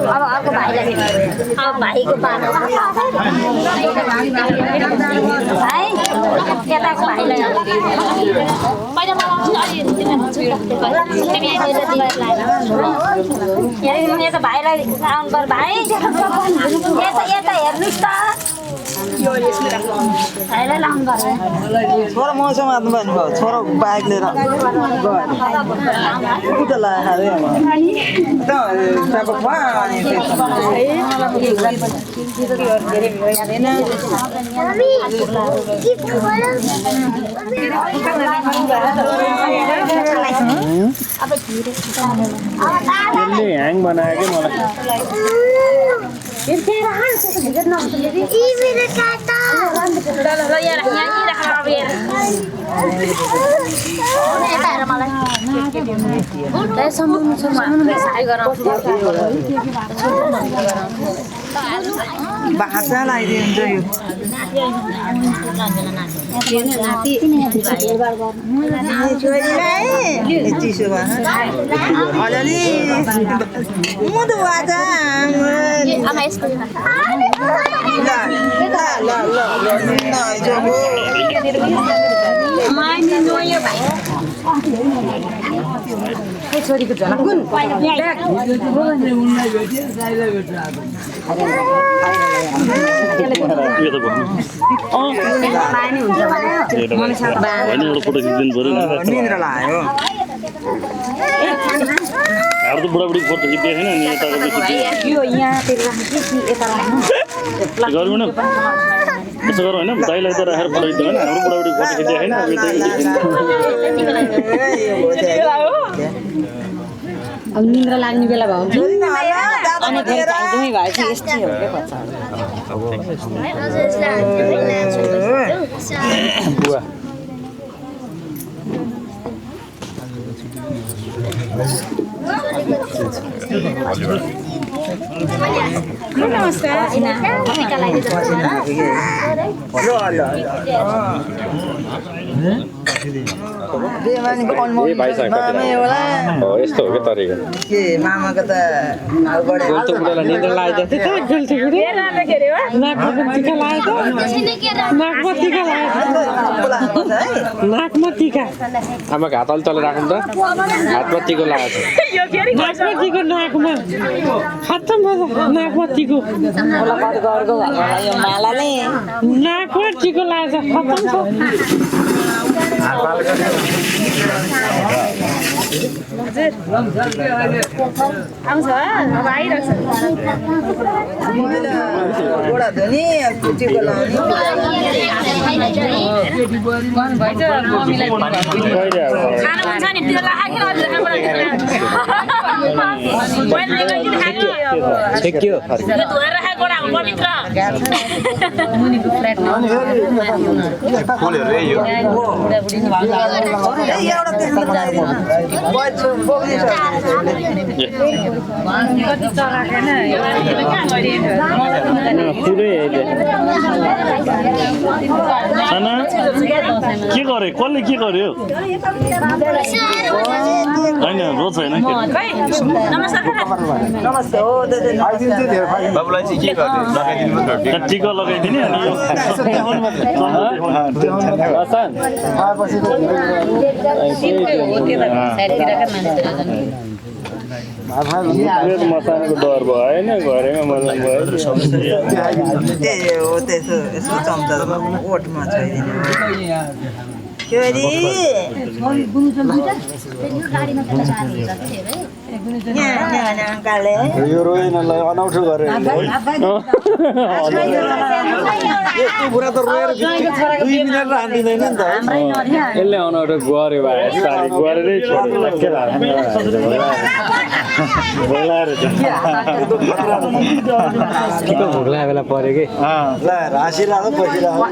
अब अर्को भाइलाई अब भाइको पालो भाइ यताको भाइलाई यता भाइलाई आउनु पर्यो भाइ यता हेर्नुहोस् त भाइलाई लाउनु पर्यो छोरा मसँग आत्नु भयो नि छोरा बाइक लिएर उता लाग्यो ह्याङ बनायो कि मलाई बाछा लगाइदिन्छ यो चिसो अलिअलि मुदु छोरीको झलक कुन निन्द्रा लाग्यो तो बुढाबुढी फोटो खिच्दै छैन अनि यताको यो यहाँतिर गरौँ न त्यसो गरौँ होइन दाइलाई त राखेर फोटो खिच्दै होइन हाम्रो बुढाबुढी फोटो खिच्दै छैन अब निन्द्रा लाग्ने बेला भयो भने भएपछि यस्तै हो क्या यस्तो हो क्या तरिका के मामाको त नाकमा टीका आमाको हात अलि तल राख्नु त हातमा टिको लगाएको नाकमा टीको नाकमा खत्तम भयो नाकमा टीको मालाले नाकमा टीको लागेछ खत्तम छ गोडा धुनी टिको लाउने के गरे कसले के गर्यो होइन रोज होइन टिका लगाइदिने अनि मसानको डर भयो होइन घरैमा मजा भयो त्यही हो त्यसो यसो चम्चा ओठमा छोइदिने यो रोइनलाई अनौठो गरे पुरा त रोएर 2 मिनेट राख्दिदैन नि त यसले अनौठो गऱ्यो भाइ गरेरै छोड्यो के भोक लाग्यो बेला पऱ्यो कि ल हाँसिरहेको बसिरहेको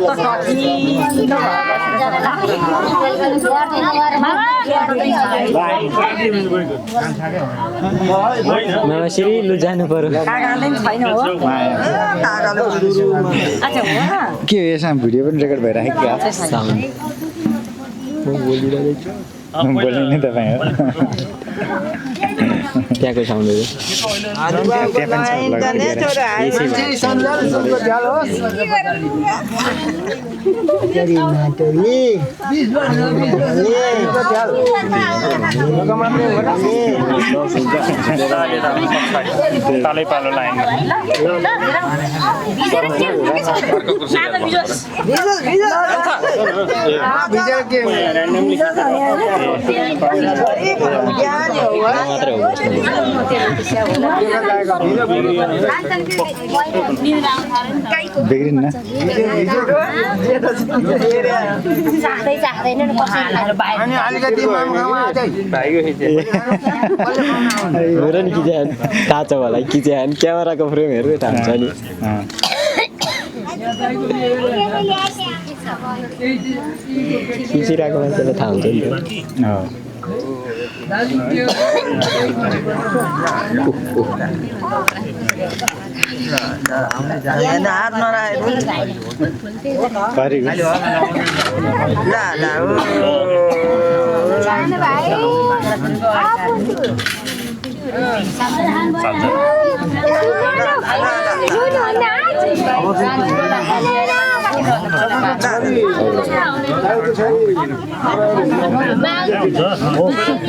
श्री लु जानु पर्यो के हो यसमा भिडियो पनि रेकर्ड भइराखेको क्या बोल्ने नि तपाईँ हो त्यहाँको साउन्ड तालै पालो लाइन बिग्रिन्न हेर नि किच्यान थाहा छ होला किच्यान क्यामेराको फ्रेम हेर्दै थाहा हुन्छ नि खिचिरहेको मान्छेलाई थाहा हुन्छ नि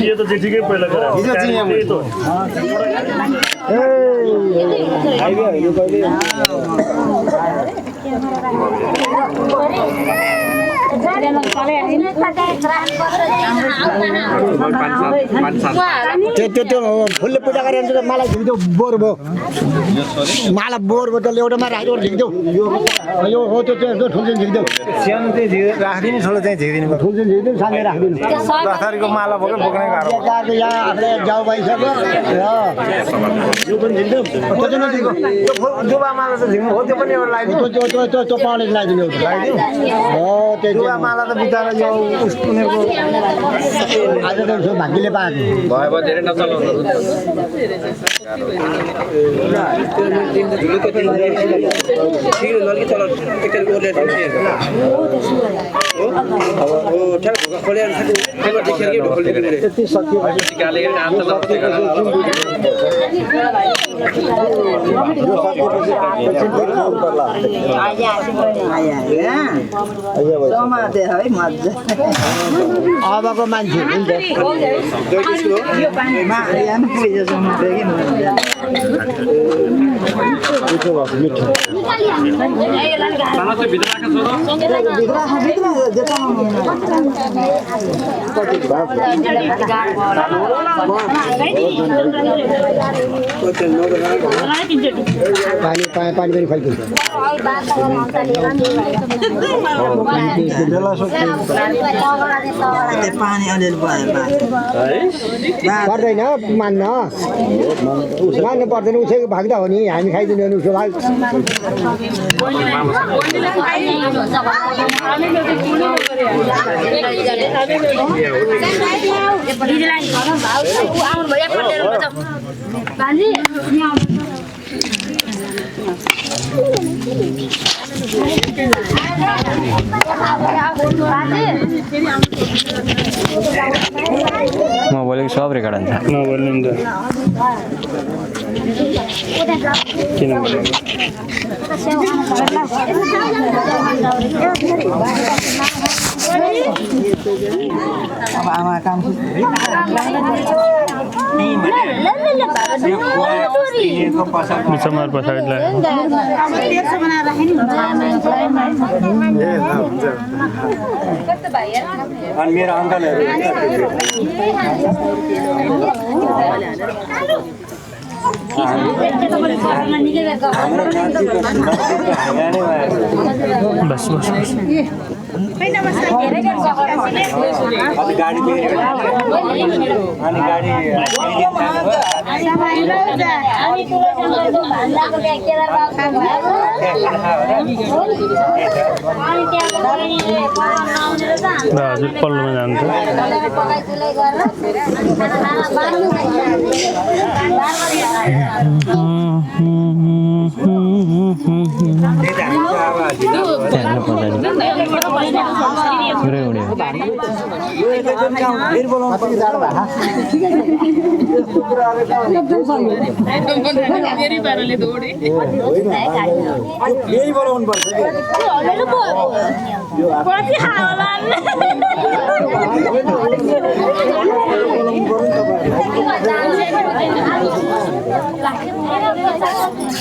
यो त ठिकै पहिला त्यो फुलले पूजा गरेर मलाई झिक्देऊ बोर भयो मलाई बोर भयो त्यसले एउटामा राखेर झिक्देऊ यो हो त्यो ठुल्छिन झिक्देऊ सानो चाहिँ राखिदिनु ठुलो चाहिँ झिक्दिनु ठुल्छिन झिक्दिनु सानो राखिदिनु 10 तारिकको माला बोकेर बोक्नै गाह्रो यहाँ आफूले जाउ भइसक्यो यो पनि झिक्देऊ त्यो चाहिँ नदिएको दुबा माला त झिक्नु हो त्यो पनि एउटा लगाइदिनु त्यो पाउने लगाइदिनु हो त्यो दुबा माला त बिचारा यो उनीहरूको आज त भाग्यले पाएको भयो धेरै नचलाउनु अबको मान्छे पानी पनि फैलिन्छ पानी अलिअलि पर्दैन मान्न मान्नु पर्दैन उसैको भाग्दा हो नि हामी खाइदिने भने उसको भाग म बोलेको सब रेकर्ड हुन्छ नबोल्नु नि त किन बोलेको अब आमा काम समार पछाडिलाई अनि मेरो अङ्कलहरू बस बस अनि गाडी हजुर पल्लोमा जान्छ बोलाउनु पर्छ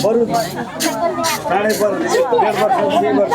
बरु साढे 1.5 वर्ष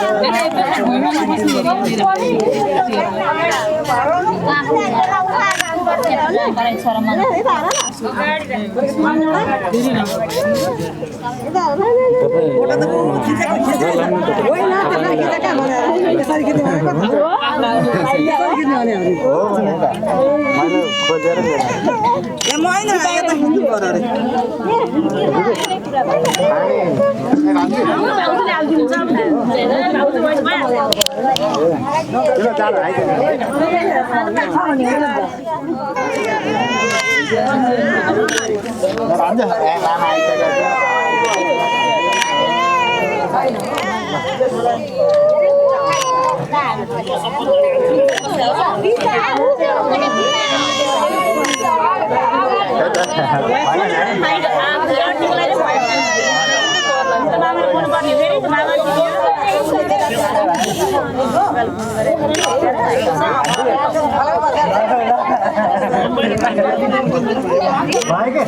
भाइ के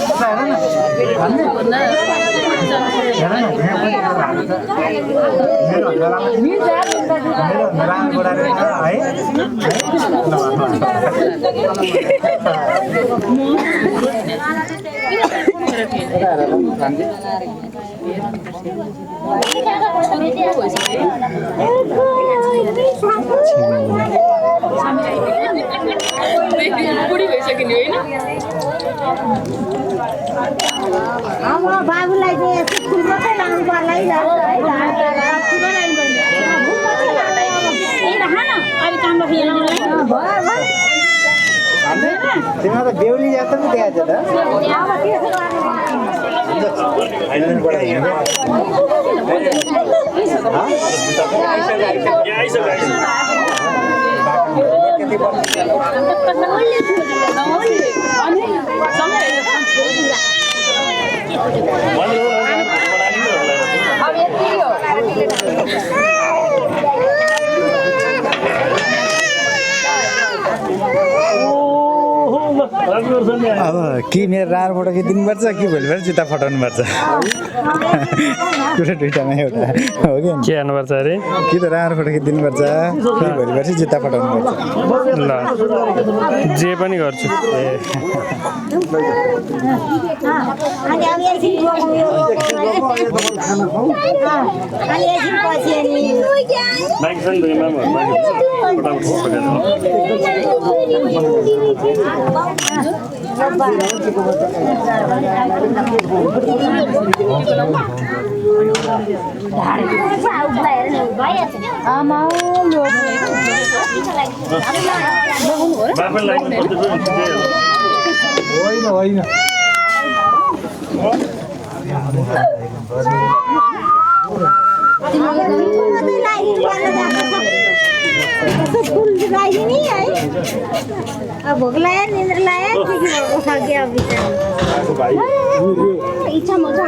बाबुलाई चाहिँ स्कुल मात्रै लानु पर्ला है तिमीलाई त बेहुली जात पनि देखाएको छ अब कि मेरो रार फोटो खिचिदिनुपर्छ कि भोलिबाट जुत्ता फटाउनु पर्छ कुरा दुइटामा एउटा हो कि के हान्नुपर्छ अरे कि त रार फोटो खिचिदिनुपर्छ कि भोलिबाट जुत्ता फटाउनु पर्छ ल जे पनि गर्छु होइन भोक लाग्यो निन्द्रा लाग्यो के भएको छ क्या इच्छा मजा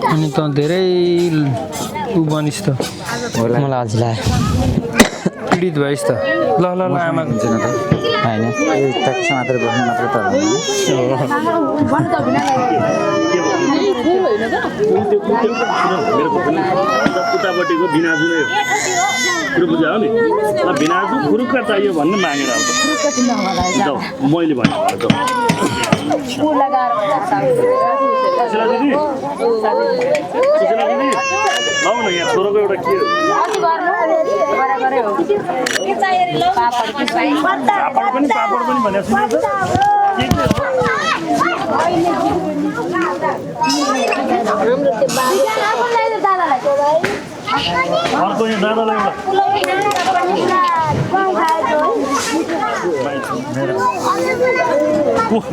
अनि त धेरै उ बनिस् त मलाई आज लाग्यो पीडित भइस् त ल ल ल आमा हुन्छ न त होइन ट्याक्स मात्र बस्नु मात्र त पुतापट्टिको बिनाजु नै कुरो बुझ्यो नि बिनाजु फुरुक्का चाहियो भन्ने मागेर आउँछ मैले भने लाउ न यहाँ छोरोको एउटा के पापड पनि भनेको सुनेको अर्को यहाँ दादालाई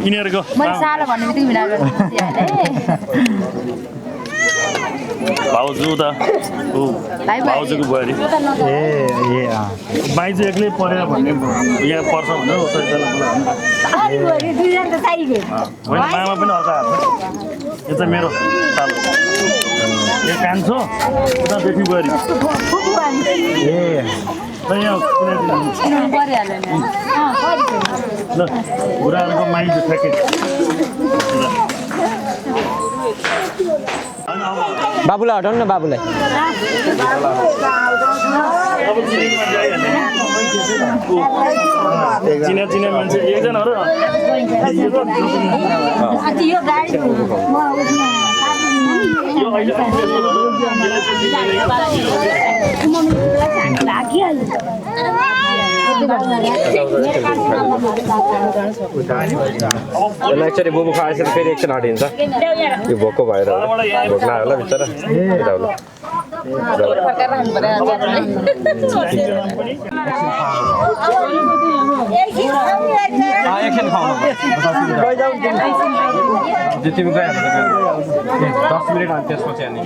यिनीहरूको भाउजू त भाउजूको बुहारी माइजू एक्लै परेर भन्ने यहाँ पर्छ भनेर होइन मामा पनि अर्को हात यो चाहिँ मेरो सालो यो कान्छो उता बेटी बुहारी ल बुढाहरूको माइजू ठ्याक्कै बाबुलाई हटाउनु न बाबुलाई चिना चिना मान्छे एकजनाहरू एक्चुअली बुबु खाएछ फेरि एकछिन हटिन्छ यो भोको भएर भोक लाग्यो होला बिचरा एकछिन खाउनु तिमी गयो 10 मिनट अनि त्यसपछि अनि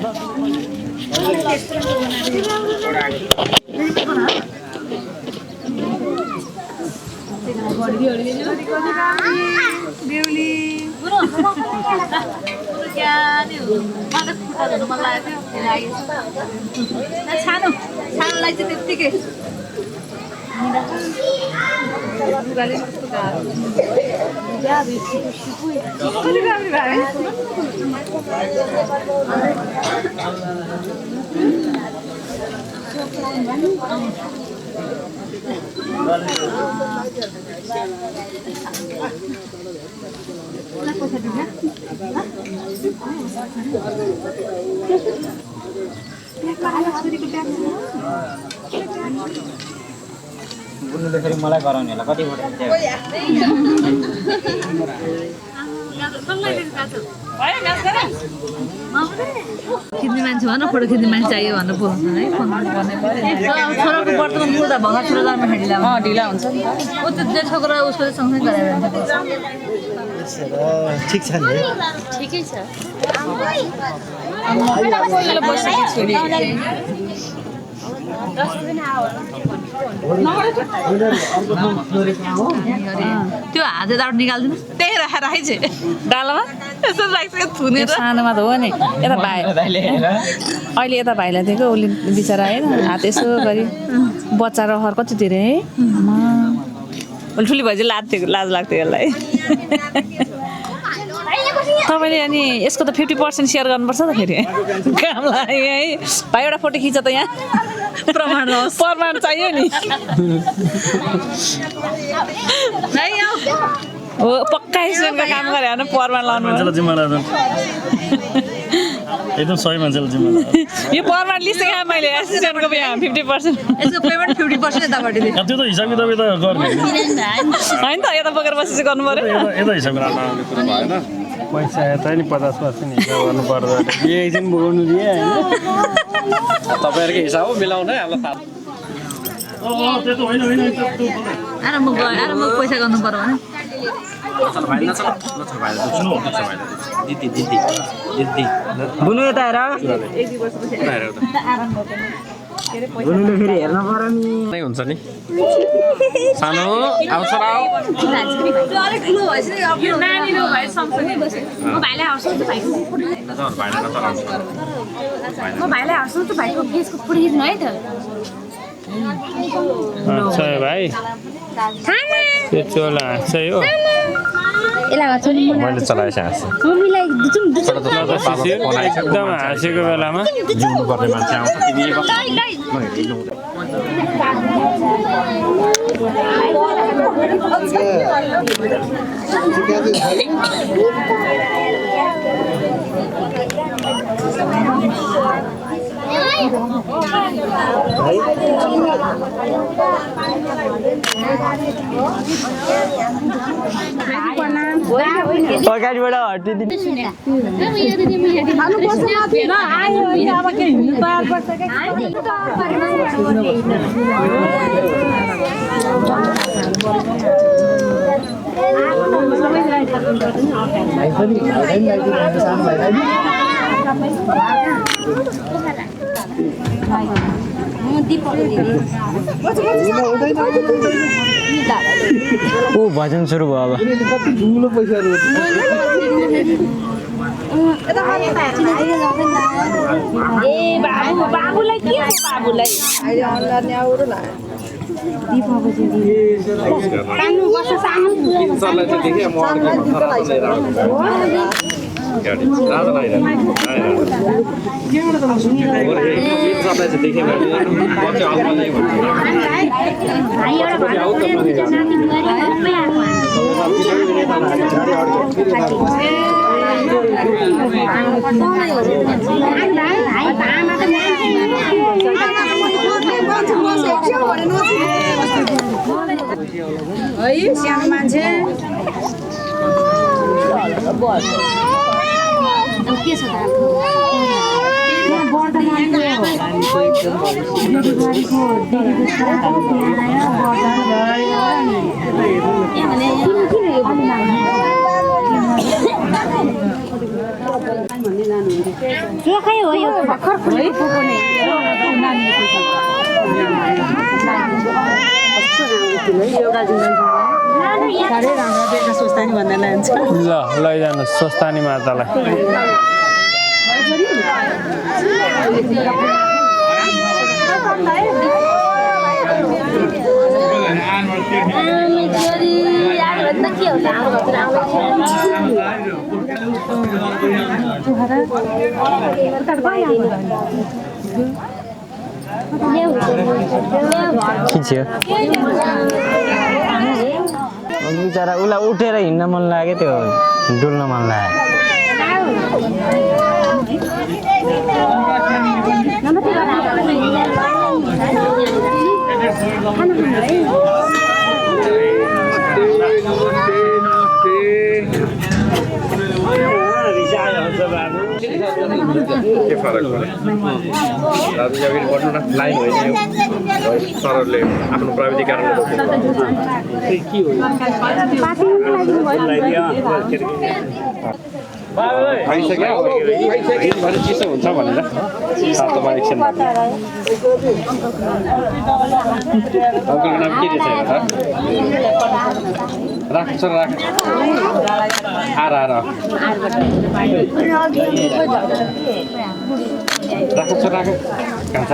छानलाई चाहिँ त्यत्तिकै बुन्नुले फेरि मलाई गराउने होला कति फोटो खिच्ने मान्छे भन फोटो खिच्ने मान्छे चाहियो भनेर बोल्नु है फोन गर्ने छोराको वर्तमान पुरा भङ्गा छोरादारमा ढिला ढिला हुन्छ नि ऊ त्यो छोरा उसको सँगसँगै गराएर ठिक छ नि ठिकै छ त्यो हातेबाट निकालिदिनु त्यही राखेर राखेछ डालामा यसो राख्छ थुनेर सानोमा त हो नि यता भाइ अहिले यता भाइलाई दिएको उसले बिचरा होइन हात यसो गरी बच्चा रहर कति धेरै है उसले ठुली भए चाहिँ लाज लाग्थ्यो यसलाई तपाईँले अनि यसको त 50% सेयर गर्नुपर्छ त फेरि काम लाग्यो है भाइ एउटा फोटो खिच त यहाँ प्रमाण चाहियो नि हो पक्का स्टुडेन्टको काम गरे भने प्रमाण लाउनु एकदम सही मान्छेलाई जिम्मा यो प्रमाण लिस्ट यहाँ मैले एसिस्टेन्टको यहाँ 50% यसको पेमेन्ट 50% यताबाट त्यो त हिसाब किताब त गर्ने होइन त यता बोकेर बसेर गर्नु पर्यो यता हिसाब किताब भएन पैसा यता नि 50% हिसाब गर्नु पर्दा एकछिन बोक्नु दिए होइन तपाईँहरूको हिसाब हो मिलाउनु है हामीलाई त्यो त होइन आराम पैसा गर्नु पर्यो भने बुनु यता हेर बुनुले फेरि हेर्न पर्यो नि नै हुन्छ नि सानो आउँछ र अच्छा है भाइ त्यो चोला चाहिँ हो मैले चलाएछ एकदम हाँसेको बेलामा जिउनु पर्ने मान्छे आउँछ अगाडिबाट हटिदिनु ऊ भजन सुरु भयो अब कति ठुलो पैसाहरू बाबुलाई के हो बाबुलाई सानो मान्छे के छ जोखै हो यो भर्खर फुलेको पोको नै साह्रै राम्रो देख्न सोच्तानी भन्दा लान्छ ल लैजानु स्वस्तानी मातालाई खिच्यो बिचरा उसलाई उठेर हिँड्न मन लाग्यो त्यो डुल्न मन लाग्यो के फरक पर्यो दाजु अगाडि बढ्नु न लाइन होइन सरहरूले आफ्नो प्राविधिक कारणले खाइसक्यो चिसो हुन्छ भनेर तातोमा एकछिन अङ्कलको नाम के रहेछ राख सर राख आर राख सर राख कहाँ छ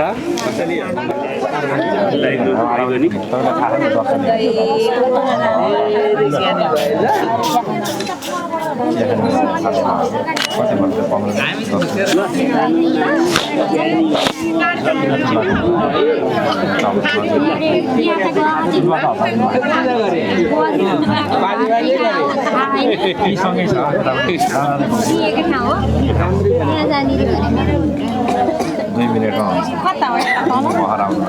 सँगै छ दुई मिनटमा हराउनु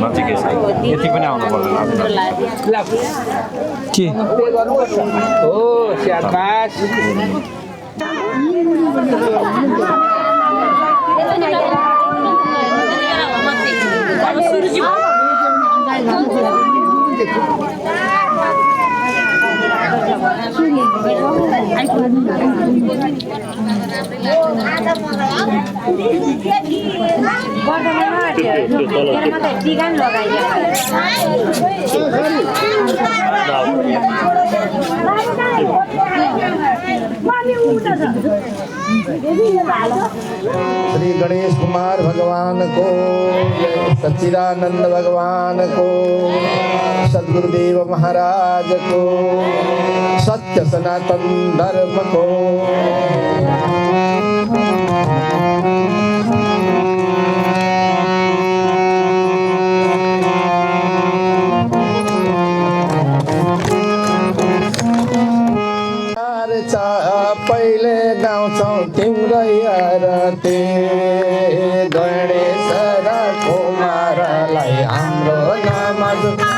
नजिकै छ यति पनि आउनु पर्दैन के हो स्याबास श्री गणेश कुमार भगवान को, सच्चिदानंद भगवान को, सद्गुरुदेव महाराज को, सत्य सनातन धर्म को। पहिले गाउँछौ तिम्रै आरती गणेश र कुमारलाई हाम्रो नमस्कार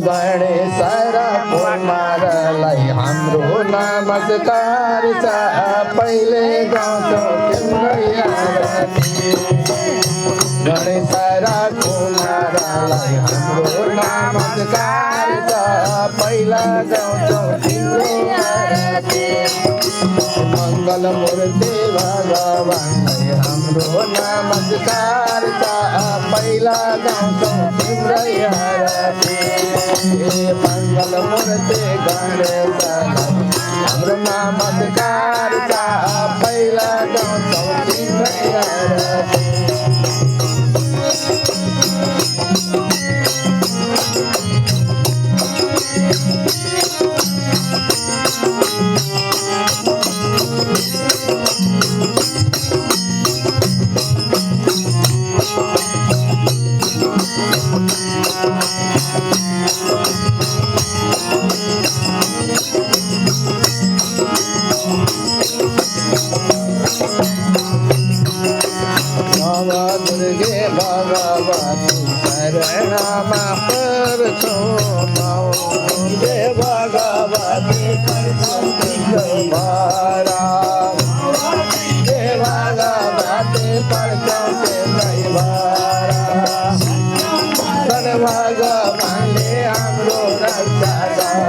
गणेश र कुमारलाई हाम्रो नमस्कार छ पहिले गाउँछौ तिम्रै आरती गणेश र कुमारलाई हाम्रो नमस्कार छ पहिला गाउँछौ तिम्रो आरती मङ्गल मूर्ति भगवानलाई हाम्रो नमस्कार छ पहिला गाउँछौ तिम्रै आरती मङ्गल मूर्ति गणेशलाई हाम्रो नमस्कार छ पहिला गाउँछौ तिम्रै आरती दुर्गे भगवती शरणमा पर्छौ दुर्गे भगवती भरा हे भगवती पर्छौ भगवानले हाम्रो रक्षा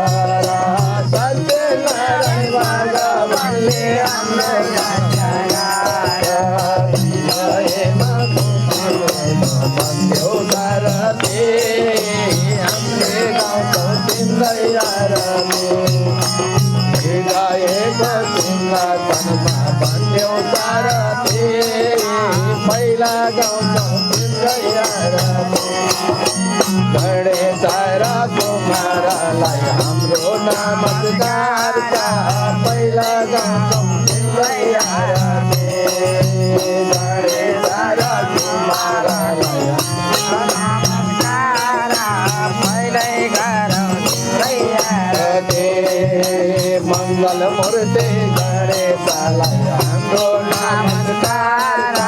गएको सिंहासनमा भन्यौ सारथी पहिला गाउँछौ तिम्रै आरती गणेश र कुमारलाई हाम्रो नमस्कार छ पहिला गाउँछौ तिम्रै आरती गणेश र कुमारलाई नमस्कार पहिलै गरौँ तिम्रै आरती मङ्गल मूर्ति गणेशलाई हाम्रो नमस्कार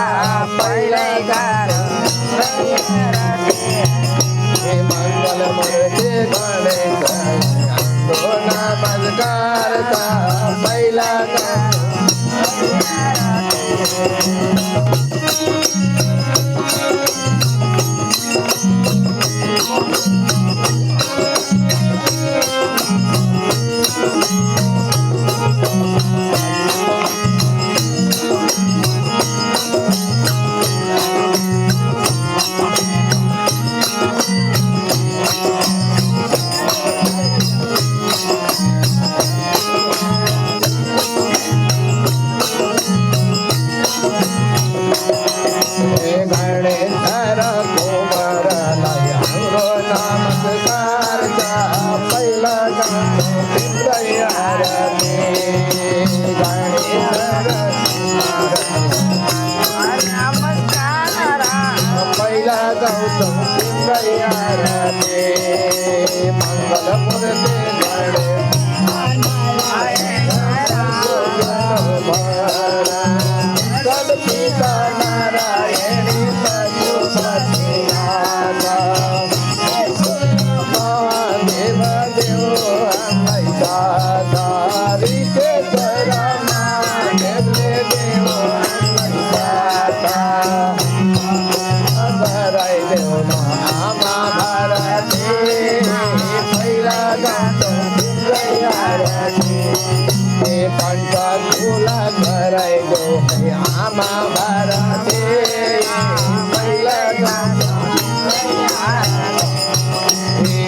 पहिलै गरौँ मङ्गल मूर्ति गणेशलाई हाम्रो नमस्कार पहिला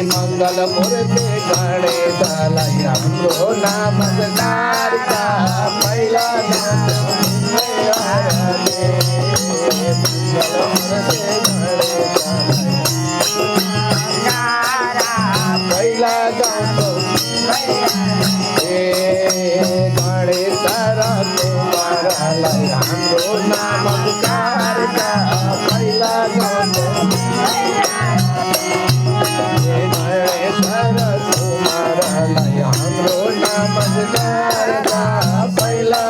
मङ्गल मूर्ति गणेशलाई हाम्रो नमस्कार छ पहिला पहिला गाउँछौ गणेश र कुमारलाई हाम्रो नमस्कार छ पहिला गाउँछौ कुमारलाई हाम्रो नमस्कार पहिला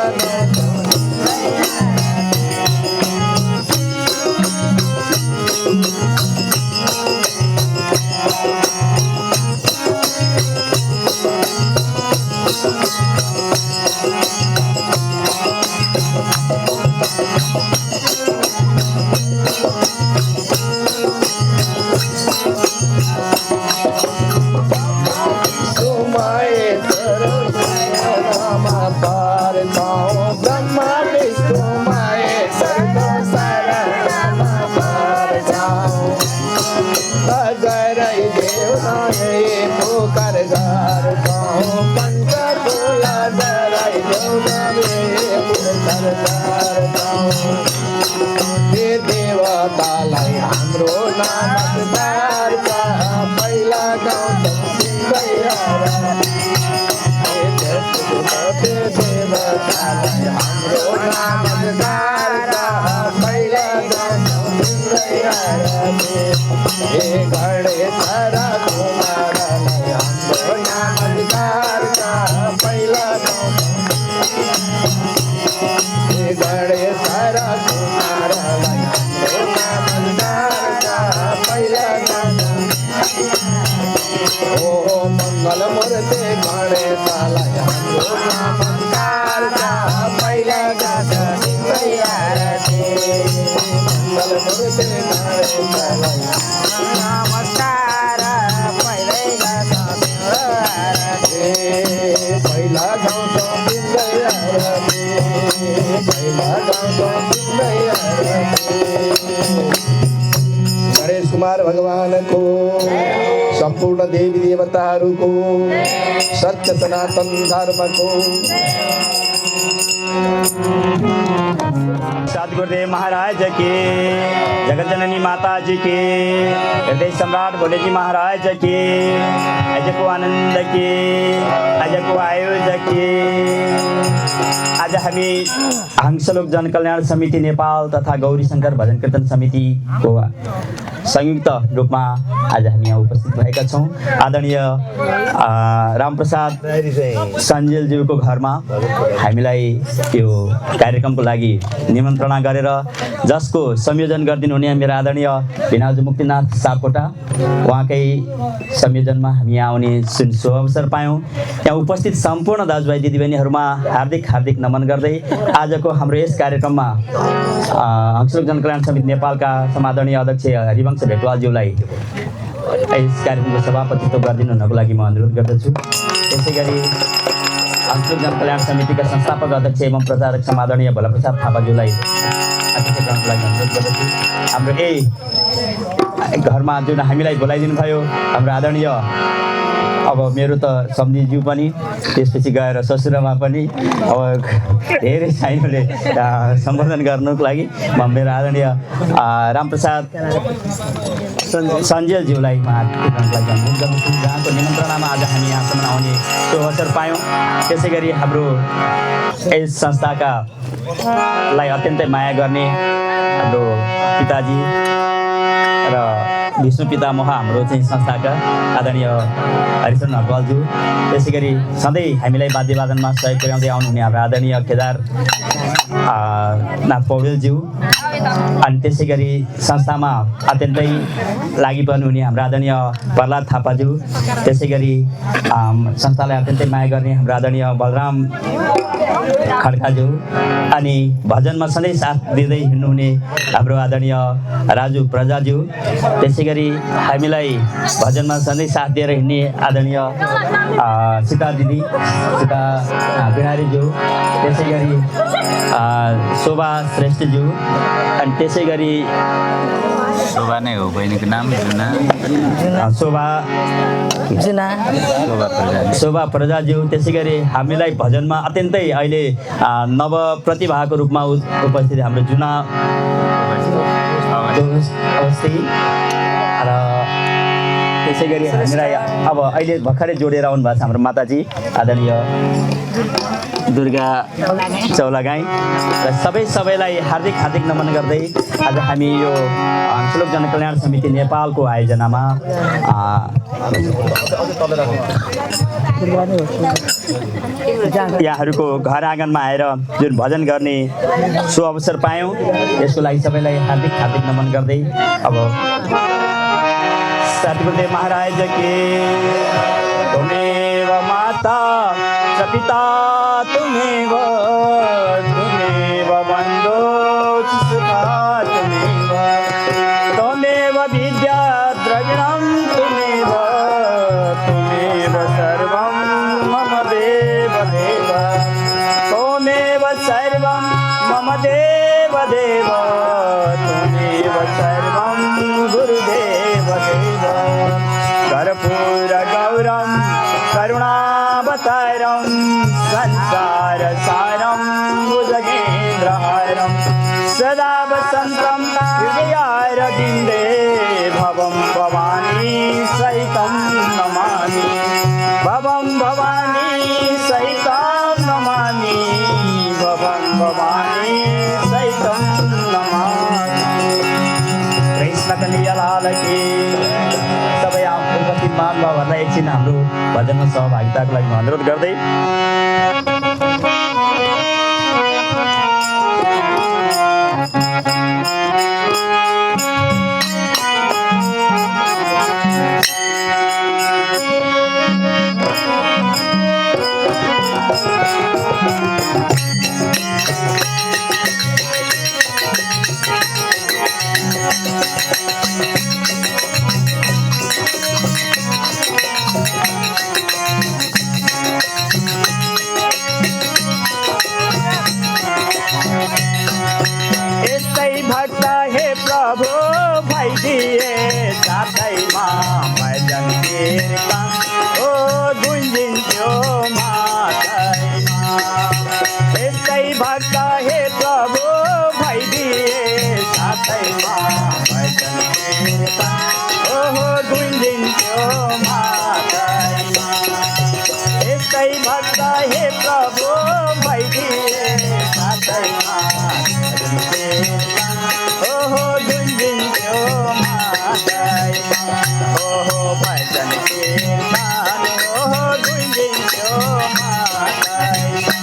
देवतालाई हाम्रो नमस्कार छ पहिला गाउँछौ तिम्रै देवतालाई हाम्रो नमस्कार छ पहिला गाउँछौ तिम्रै गणेश र कुमारलाई हाम्रो नमस्कार छ पहिला गणेश र कुमारलाई हाम्रो नमस्कार छ पहिला ओ मङ्गल मूर्ति गणेशलाई हाम्रो नमस्कार छ पहिला मङ्गल मूर्ति गणेशलाई नमस्कार पहिला गाउँछौ गणेश कुमार भगवानको सम्पूर्ण सम्पूर्ण देवी देवताहरूको सत्य सनातन धर्मको सद्गुरुदेव महाराज की, जगत जननी माता जी की, हृदय सम्राट भोले जी महाराज की, अजको आनंद की, अजको आयुष की। आज हामी हंसलोक जनकल्याण समिति नेपाल तथा गौरी शङ्कर भजन कीर्तन समितिको संयुक्त रूपमा आज हामी यहाँ उपस्थित भएका छौँ। आदरणीय रामप्रसाद सञ्जेलज्यूको घरमा हामीलाई यो कार्यक्रमको लागि निमन्त्रणा गरेर जसको संयोजन गरिदिनु हुने मेरा आदरणीय भिनाजु मुक्तिनाथ सापकोटा, उहाँकै संयोजनमा हामी यहाँ आउने सुअवसर पायौँ। यहाँ उपस्थित सम्पूर्ण दाजुभाइ दिदीबहिनीहरूमा हार्दिक हार्दिक नमन गर्दै आजको हाम्रो यस कार्यक्रममा हंसलोक जनकल्याण समिति नेपालका समादरणीय अध्यक्ष हरिवंश भेटवालज्यूलाई यस कार्यक्रमको सभापतित्व गरिदिनु हुनको लागि म अनुरोध गर्दछु। त्यसै गरी हंसलोक जनकल्याण समितिका संस्थापक अध्यक्ष एवं प्रचारक समादरणीय भोलाप्रसाद थापाज्यूलाई अध्यक्ष गर्नको लागि अनुरोध गर्दछु। हाम्रो यही घरमा जुन हामीलाई बोलाइदिनु भयो हाम्रो आदरणीय, अब मेरो त सम्झीज्यू पनि, त्यसपछि गएर ससुरामा पनि, अब धेरै साइनोले सम्बोधन गर्नुको लागि म मेरो आदरणीय रामप्रसाद सञ्जेलज्यूलाई म हात लागि अनुरोध गर्दछु, जहाँको निमन्त्रणामा आज हामी यहाँसम्म आउने त्यो अवसर पायौँ। त्यसै गरी हाम्रो यस संस्थाका लाई अत्यन्तै माया गर्ने हाम्रो पिताजी र विष्णु पितामह हाम्रो चाहिँ संस्थाका आदरणीय हरिशरण हटवालज्यू, त्यसै गरी सधैँ हामीलाई वाद्यवादनमा सहयोग पुर्याउँदै आउनुहुने हाम्रो आदरणीय केदार नाथ पौडेलज्यू, अनि त्यसै गरी संस्थामा अत्यन्तै लागिपर्नु हुने हाम्रो आदरणीय प्रहलाद थापाज्यू, त्यसै गरी संस्थालाई अत्यन्तै माया गर्ने हाम्रो आदरणीय बलराम खड्काज्यू, अनि भजनमा सधैँ साथ दिँदै हिँड्नुहुने हाम्रो आदरणीय राजु प्रजाज्यू, त्यसै गरी हामीलाई भजनमा सधैँ साथ दिएर हिँड्ने आदरणीय सीता दिदी, सीता बिहारीज्यू, त्यसै गरी शोभा श्रेष्ठज्यू, अनि त्यसै गरी शोभा नै हो बहिनीको नाम शोभा प्रजाज्यू, त्यसै गरी हामीलाई भजनमा अत्यन्तै अहिले नव प्रतिभाको रूपमा उपस्थित हाम्रो जुना अवस्थी, र त्यसै गरी हामीलाई अब अहिले भर्खरै जोडेर आउनु भएको छ हाम्रो माताजी आदरणीय दुर्गा चौलागाई, र सबैलाई हार्दिक हार्दिक नमन गर्दै आज हामी यो हंसलोक जनकल्याण समिति नेपालको आयोजनामा यहाँहरूको घर आँगनमा आएर जुन भजन गर्ने सुअवसर पायौँ, यसको लागि सबैलाई हार्दिक हार्दिक नमन गर्दै अब सद्गुरुदेव महाराज के तुमेव माता च पिता तुमेव बन्धो सुखा तुमेव विद्या द्रविणं तुमेव सर्वं मम देव देव तुमेव सर्वं मम देव देव तुमेव सर्वं गुरुदेव देव कर्पूर गौरं करुणावतारं संसार सारं भुजगेन्द्रहारं सदा वसन्तं हृदयारविन्दे भवं भवानी सहितं नमामि भवं भवानी सहितं नमामि भवं भवानी सहितं नमामि। कृष्ण कन्हैया लाल की। सबै उपस्थित महानुभावहरूलाई एकछिन हाम्रो भजनमा सहभागिताको लागि म अनुरोध गर्दै यस्तै भक्त हे प्रभु भइदिए साथैमा ओहो गुन्जिन्थ्यो माथैमा ओहो भजन कीर्तन ओहो गुन्जिन्थ्यो माथैमा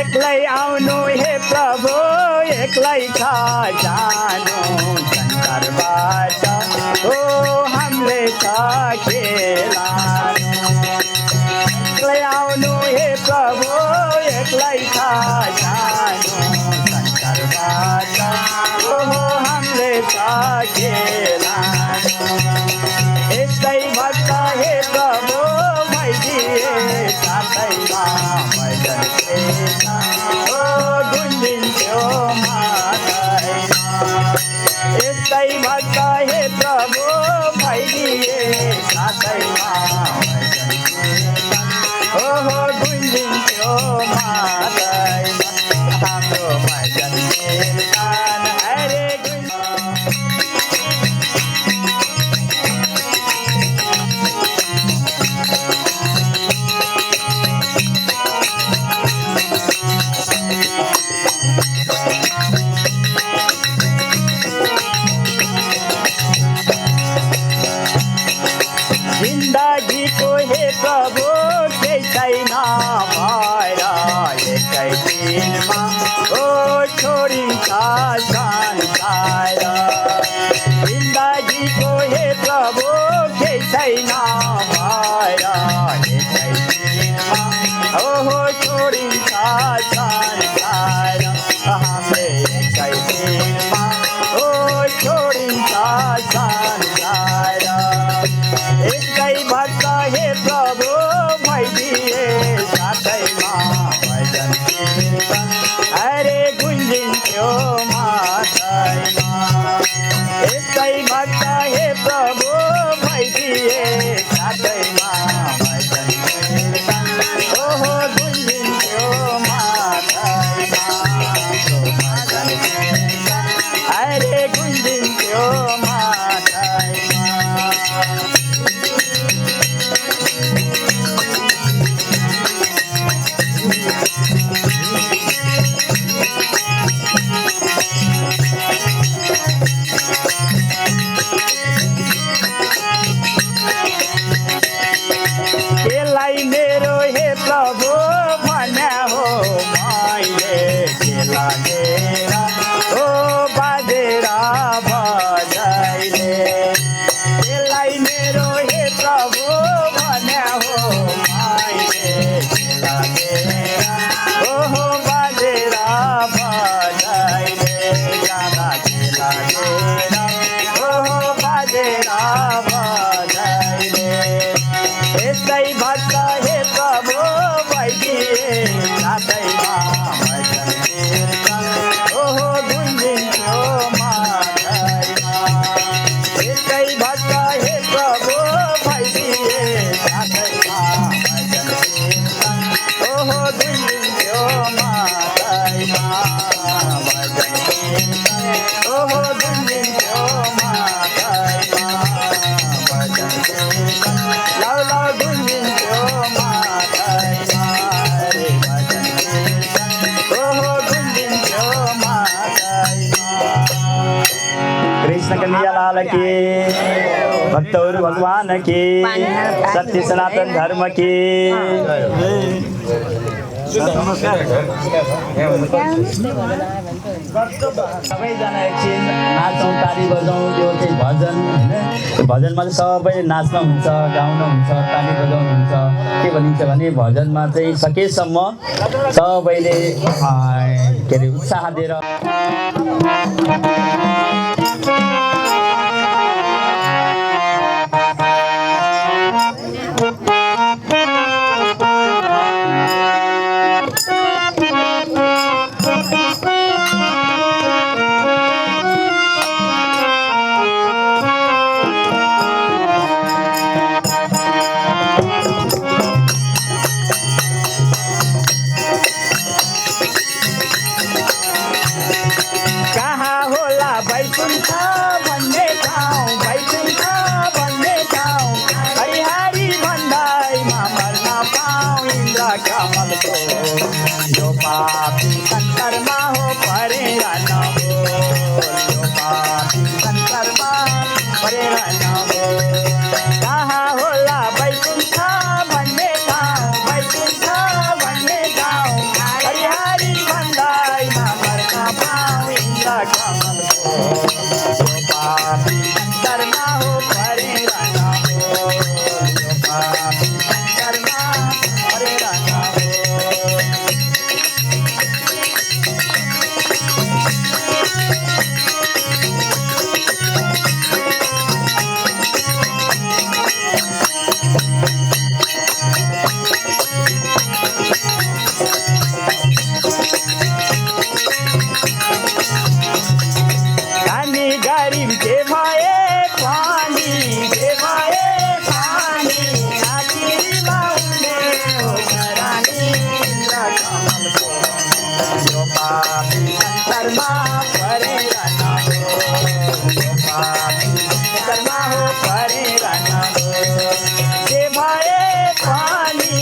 एक्लै आउनु हे प्रभु एक्लै छ जानु संसारबाट ओ हामीले छ खेलानु एक्लै आउनु हे प्रभु एक्लै छ जानु संसारबाट ओ हामीले छ खेलानु यस्तै भक्त हे प्रभु भइदिए साथैमा भजन ओ गुन्जिन्थ्यो माथैमा यस्तै भक्त हे प्रभु भइदिए साथैमा ओहो गुन्जिन्थ्यो माथैमा हाम्रो भजन कीर्तन हरे जिन्दगीको हे प्रभु केही छैन भएर एकै दिनमा ओ छोडिन्छ संसार जिन्दगीको हे प्रभु केही छैन भएर एकै दिनमा ओहो छोडिन्छ संसार हामीले एकै दिनमा ओ छोडिन्छ संसार एकै भक्त हे प्रभु भइदिए साथैमा भजन कीर्तन हरे गुन्जिन्थ्यो माथैमा एकै भक्त हे प्रभु भइदिए साथैमा भजन कीर्तन ओहो गुन्जिन्थ्यो माथैमा भजन कीर्तन हरे गुन्जिन्थ्यो माथैमा केलाई मेरो हे प्रभु भन्या हो मैले के लागेर ओ बाजेर बजाइले केलाई मेरो हे प्रभु भन्या हो मैले के लागेर ओहो बाजेर बजाइले जाँदा के लागेर ओहो बाजेर बजाइले यस्तै भक्त हे प्रभु भइदिए साथैमा भजन कीर्तन ओहो गुन्जिन्थ्यो माथैमा यस्तै भक्त हे प्रभु भइदिए साथैमा भजन कीर्तन ओहो गुन्जिन्थ्यो माथैमा भजन कीर्तन ओहो गुन्जिन्थ्यो माथैमा भजन कीर्तन लौ लौ गुन्जिन्थ्यो माथैमा हरे भजन कीर्तन ओहो गुन्जिन्थ्यो माथैमा कृष्ण कन्हैया लाल की भक्तहरू भगवान की सत्य सनातन धर्म की सबैजना एकछिन नाच्छौँ ताली बजाउँ त्यो चाहिँ भजन होइन त्यो भजनमा चाहिँ सबैले नाच्न हुन्छ गाउन हुन्छ ताली बजाउनु हुन्छ के भनिन्छ भने भजनमा चाहिँ सकेसम्म सबैले के अरे उत्साह दिएर कमलको यो पापी संसारमा हो परेर नबोल यो पापी संसारमा परेर नबोल कहाँ होला वैकुण्ठ भन्ने ठाउँ वैकुण्ठ भन्ने ठाउँ हरिहरि भन्दैमा मर्न पाऊँ इन्द्र कमलको यो पापी संसारमा हो परेर नबोल यो पापी संसारमा परेर नबोल हामी गरिब जे भए पानी जे भए पानी आखिरमा उनले हो रानी इन्द्र कमलको यो पापी संसारमा परेर नबोल यो पापी संसारमा हो परेर नबोल जे भए पानी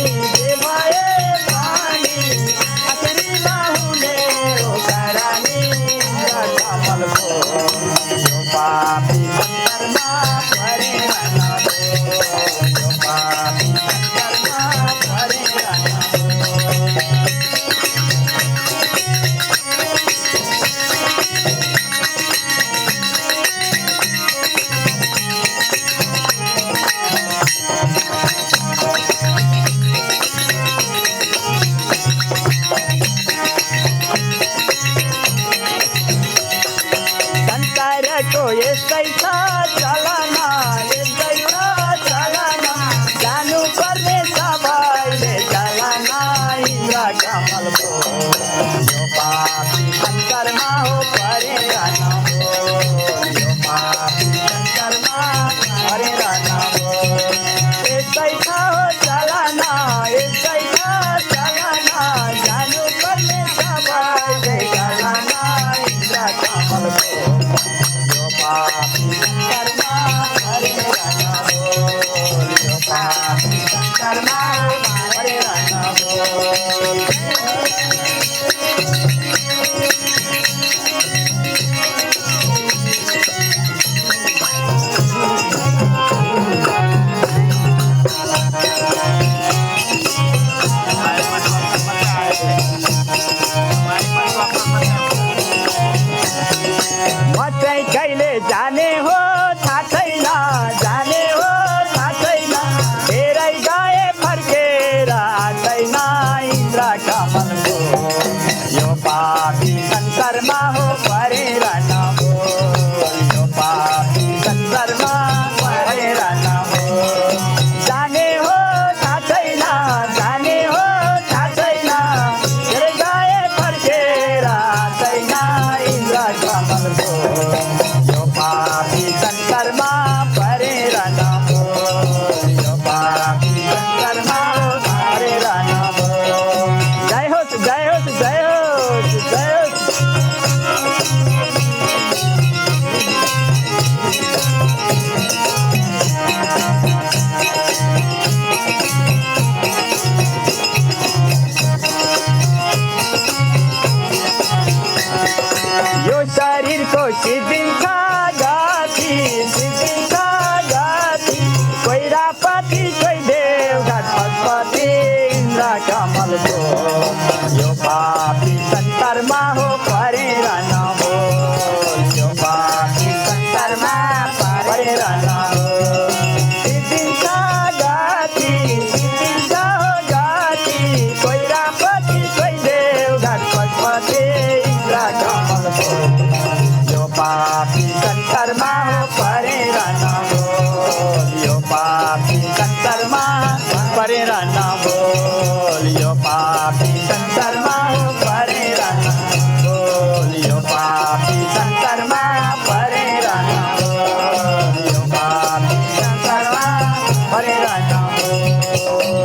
आखिरमा उनले हो रानी इन्द्र कमलको यो पापी संसारमा परेर नबोल यो पापी संसारमा परेर नबोल संसारको यस्तै छ चलना यस्तै छ चलना जानुपर्ने सबैले चलना इन्द्र कमलको यो पापी संसारमा हो परेर नबोल यो पापी संसारमा परेर नबोल यस्तै छ चलना यस्तै छ चलना जानुपर्ने सबैले चलना इन्द्र कमलको यो पापी संसारमा परेर नबोल यो पापी संसारमा परेर नबोल म चाहिँ कहिले जाने हो थाहा छैन जाने हो थाहा छैन धेरै गए फर्केर छैन इन्द्र कमलको यो पापी संसारमा हो परेर नबोल यो पापी संसारमा परेर नबोल जाने हो थाहा छैन जाने हो थाहा छैन धेरै गए फर्केर छैन इन्द्र कमलको यो पापी संसारमा परेर नबोल यो पापी संसारमा परेर नबोल जय होस् जय होस् जय होस् जय होस् यो शरीरको सिद्धिन्छ गति सिद्धिन्छ गति कोही रापति कोही देवघाट पशुपति इन्द्र कमलको यो पापी संसारमा हो परेर नबोल यो पापी संसारमा परेर नबोल सिद्धिन्छ गति सिद्धिन्छ गति कोही रापति कोही देवघाट पशुपति इन्द्र कमलको यो पापी संसारमा हो परेर नबोल यो पापी संसारमा परेर नबोल यो पापी संसारमा हो परेर नबोल यो पापी संसारमा परेर नबोल यो पापी संसारमा परेर नबोल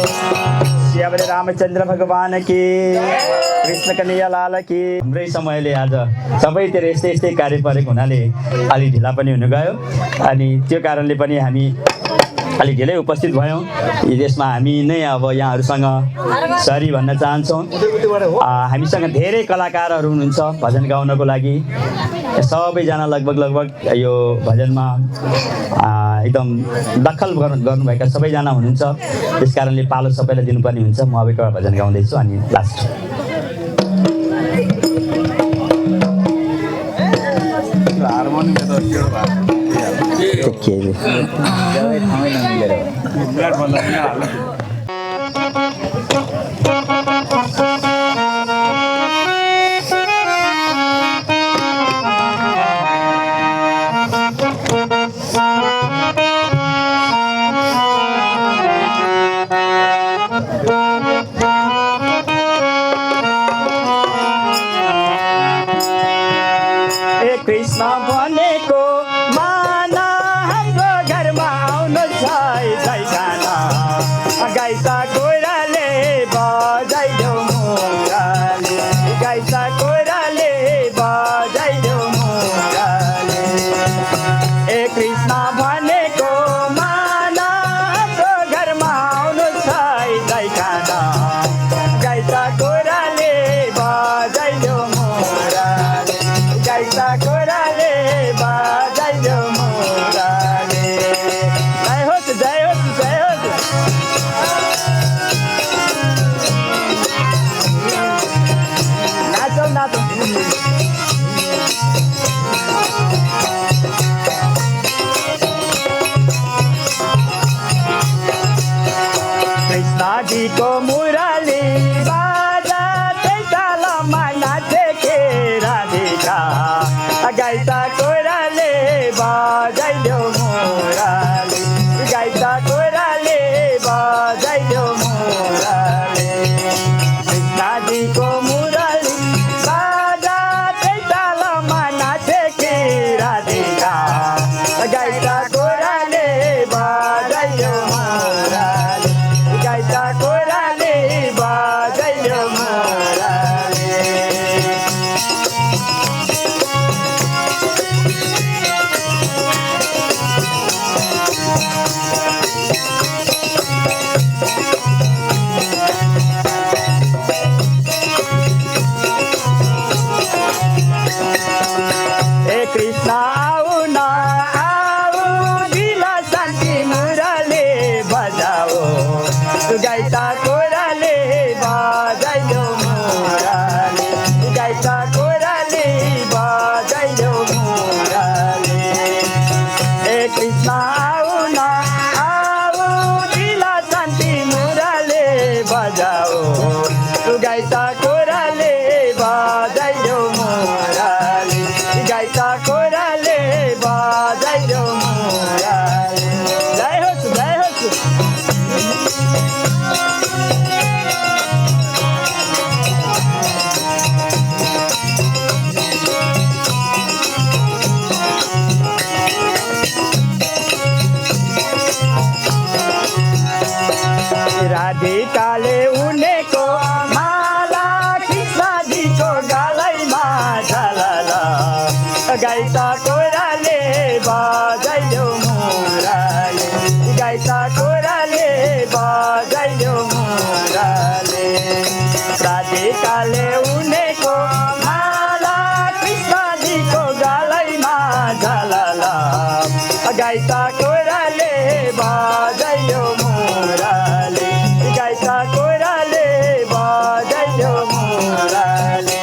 श्री रामचन्द्र भगवान की कृष्ण कन्हैया लाल की। हाम्रै समयले आज सबैतिर यस्तै यस्तै कार्य परेको हुनाले अलि ढिला पनि हुन गयो अनि त्यो कारणले पनि हामी अलिक ढिलै उपस्थित भयौँ यसमा हामी नै अब यहाँहरूसँग सरी भन्न चाहन्छौँ। हामीसँग धेरै कलाकारहरू हुनुहुन्छ भजन गाउनको लागि। सबैजना लगभग यो भजनमा एकदम दखल गर्नुभएका सबैजना हुनुहुन्छ। त्यस कारणले पालो सबैलाई दिनुपर्ने हुन्छ। म अब एउटा भजन गाउँदैछु अनि लास्ट कृष्ण भनेको माना हाम्रो घरमा आउनु छैन गाई साकोराले बजाइदेऊ मुराले गाई साकोराले बजाइदेऊ मुराले ए कृष्ण भनेको माना हाम्रो घरमा आउनु छैन गाई साकोराले बजाइदेऊ मुराले गाई साकोराले बजाइदेऊ मुराले। जय होस् जय होस् जय होस्। नाचौँ नाचौँ। कृष्णजीको मुरली बाजा तालमा नाचे के राधिका गाई साकोराले बजाइदेऊ मुराले गाई साकोराले बजाइदेऊ मुराले। कृष्णजीको मुरली बाजा तालमा नाचे के राधिका गाई साकोराले बजाइदेऊ मुराले गाई साकोराले बजाइदेऊ मुराले। ए कृष्ण आऊ न आऊ दिला शान्ति मुरली बजाओ गाई साकोराले बजाइदेऊ मुराले गाई साकोराले बजाइदेऊ मुराले। ए कृष्ण आऊ न आऊ दिला शान्ति मुरली बजाओ गाई साकोराले बजाइदेऊ मुराले गाई साकोराले बजाइदेऊ मुराले। जय होस् जय होस्। राधिकाले उनेको माला कृष्णजीको गलैमा झलला गाई साकोराले बजाइदेऊ मुराले गाई साकोराले बजाइदेऊ मुराले। राधिकाले उनेको माला कृष्णजीको गलैमा झलला गाई साकोराले बजाइदेऊ मुराले गाई साकोराले बजाइदेऊ मुराले।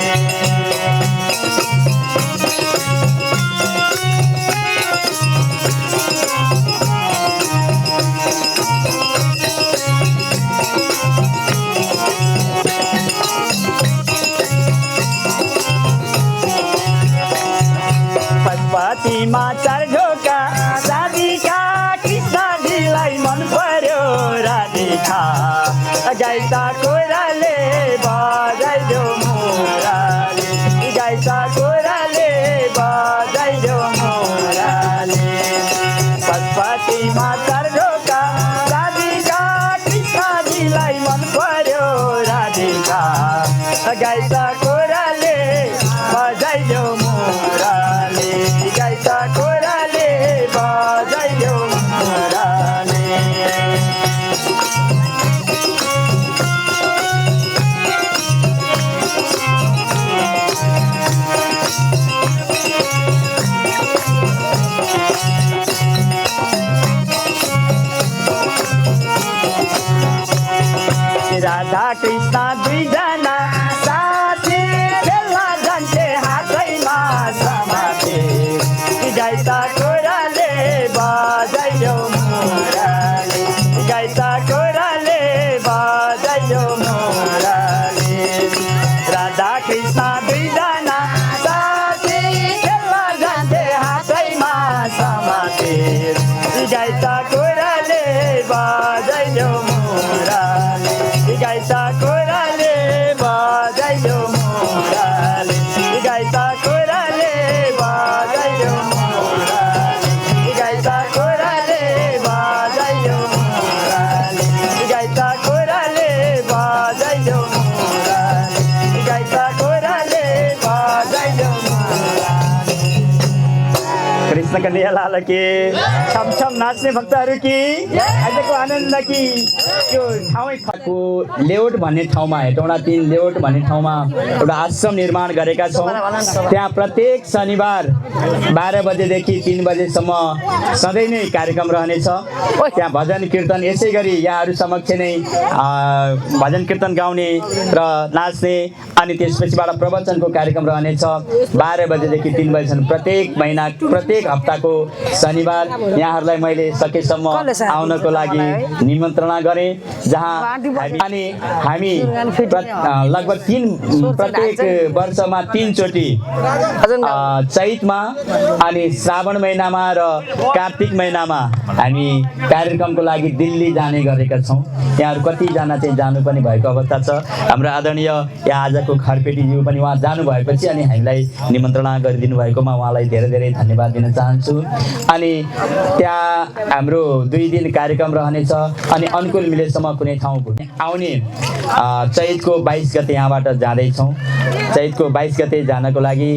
पशुपतिमा चार ढोका राधिका कृष्णजीलाई मन पर्यो राधिका गाई साकोराले बजाइदेऊ मुराले गाई साकोराले बजाइदेऊ मुराले। पशुपतिमा चार ढोका राधिका कृष्णजीलाई मन पर्यो राधिका गाई साकोराले बजाइदेऊ मुराले गाई साकोराले बजाइदेऊ मुराले। राधा कृष्ण दुईजना साथी खेल्न जान्थे हातैमा समाते गाइता कोराले बजाइयो मुराले गाइता कोराले बजाइयो मुराले राधा कृष्ण दुईजना साथी खेल्न जान्थे हातैमा समाते गाइता कोराले बजाइयो मुराले गाइता कोराले बजाइयो मुराले गाइता कोराले बजाइयो मुराले गाइता कोराले बजाइयो मुराले गाइता कोराले बजाइयो मुराले गाइता कोराले बजाइयो मुराले। कृष्ण कन्हैया लाल की छम छम नाच्ने भक्तहरू की आजको आनन्द कि यो ठाउँको लेआउट भन्ने ठाउँमा हेटौँडा 3 लेआउट भन्ने ठाउँमा एउटा आश्रम निर्माण गरेका छौँ। त्यहाँ प्रत्येक शनिबार 12 बजेदेखि 3 बजेसम्म सधैँ नै कार्यक्रम रहनेछ। त्यहाँ भजन कीर्तन यसै गरी यहाँहरू समक्ष नै भजन कीर्तन गाउने र नाच्ने अनि त्यसपछिबाट प्रवचनको कार्यक्रम रहनेछ। 12 बजेदेखि 3 बजेसम्म प्रत्येक महिना प्रत्येक हप्ताको शनिबार यहाँहरूलाई मैले सकेसम्म आउनको लागि निमन्त्रणा गरेँ। जहाँ अनि हामी लगभग प्रत्येक वर्षमा 3 चोटि चैतमा अनि श्रावण महिनामा र कार्तिक महिनामा हामी कार्यक्रमको लागि दिल्ली जाने गरेका छौँ। यहाँहरू कतिजना चाहिँ जानु पनि भएको अवस्था छ। हाम्रो आदरणीय यहाँ आजको खरपेटीज्यू पनि उहाँ जानुभएपछि अनि हामीलाई निमन्त्रणा गरिदिनु भएकोमा उहाँलाई धेरै धेरै धन्यवाद दिन चाहन्छु। अनि त्यहाँ हाम्रो 2 दिन कार्यक्रम रहनेछ अनि अनुकूल मिलेसम्म कुनै ठाउँ आउने चैतको 22 गते यहाँबाट जाँदैछौँ। चैतको 22 गते जानको लागि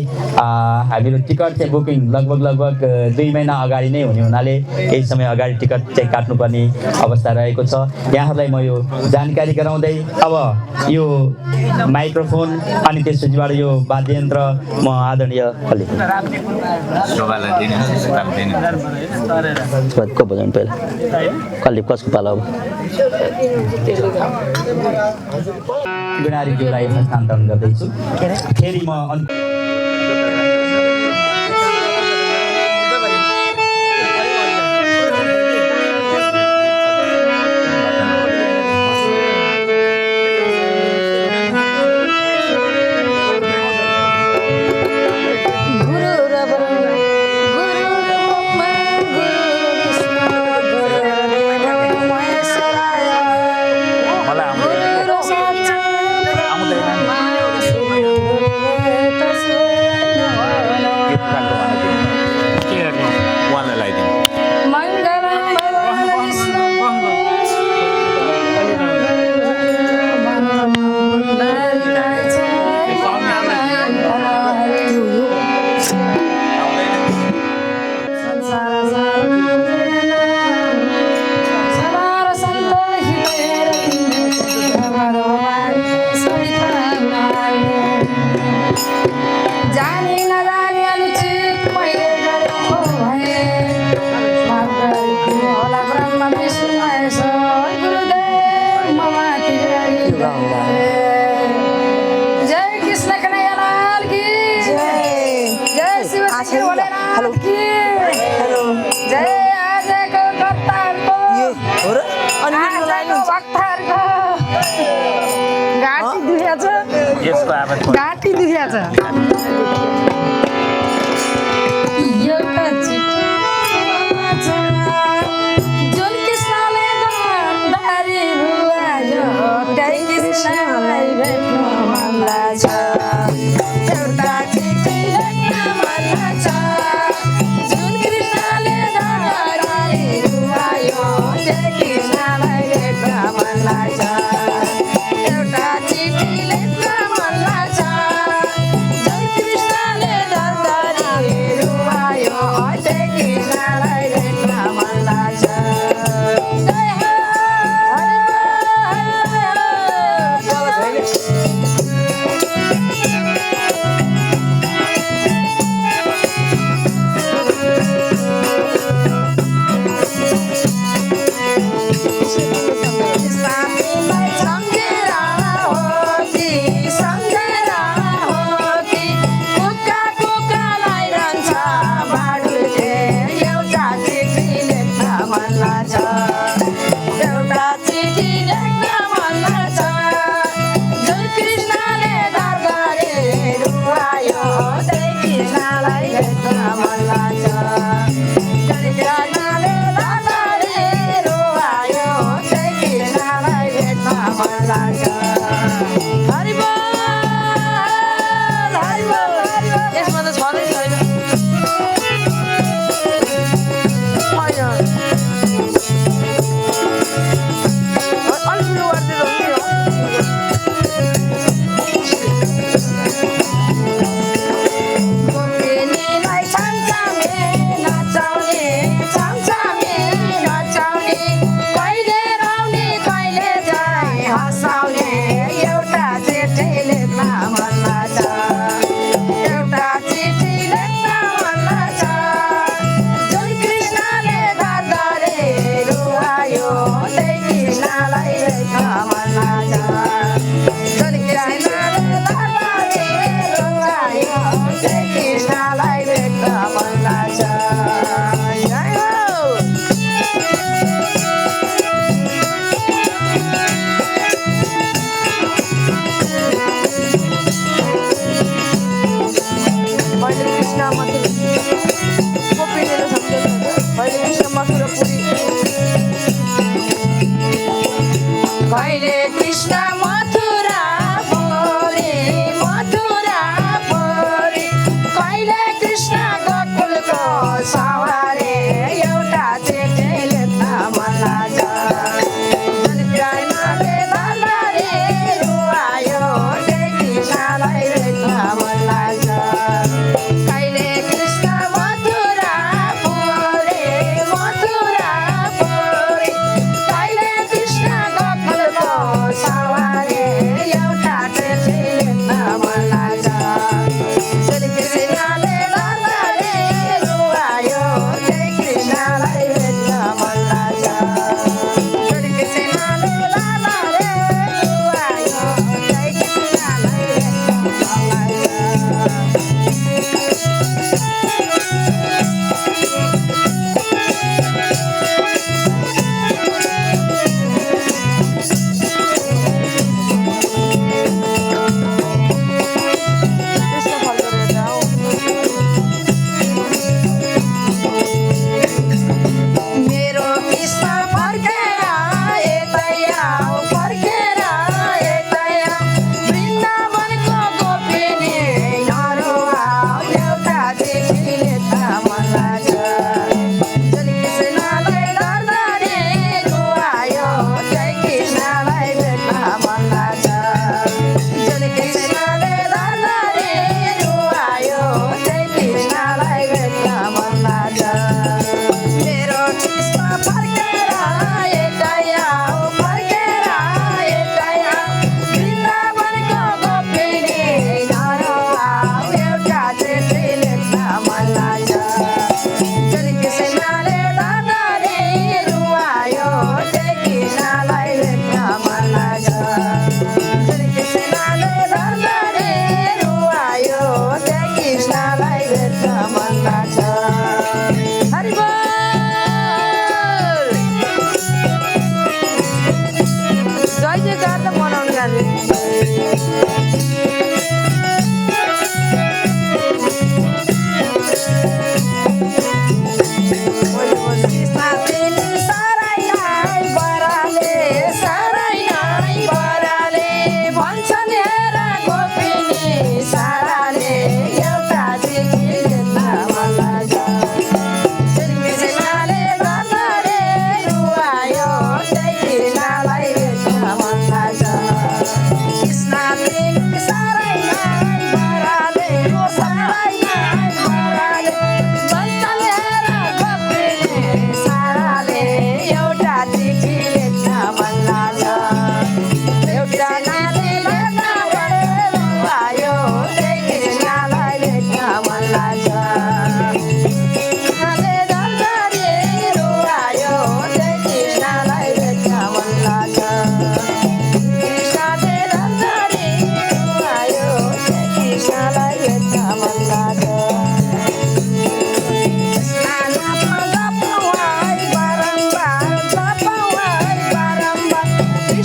हामीहरू टिकट चाहिँ बुकिङ लगभग 2 महिना अगाडि नै हुने हुनाले केही समय अगाडि टिकट चाहिँ काट्नुपर्ने अवस्था रहेको छ। यहाँहरूलाई म यो जानकारी गराउँदै अब यो माइक्रोफोन अनि त्यसपछिबाट यो वाद्ययन्त्र म आदरणीय को भजन पहिला कसले कसको पालो अब बिनारीज्यूलाई हस्तान्तरण गर्दैछु। फेरि म घाँटी दुखेको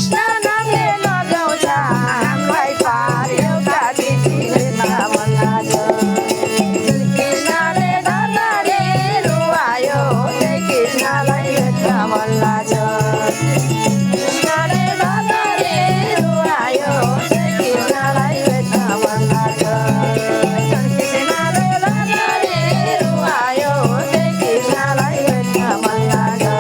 कृष्ण नामले लगाउँछ हामीलाई पार एउटा दिदी भेट्न मन लाग्यो कृष्णले धर्मले रुवायो त्यही कृष्णलाई भेट्न मन लाग्यो कृष्णले धर्मले रुवायो त्यही कृष्णलाई भेट्न मन लाग्यो कृष्णले धर्मले रुवायो त्यही कृष्णलाई भेट्न मन लाग्यो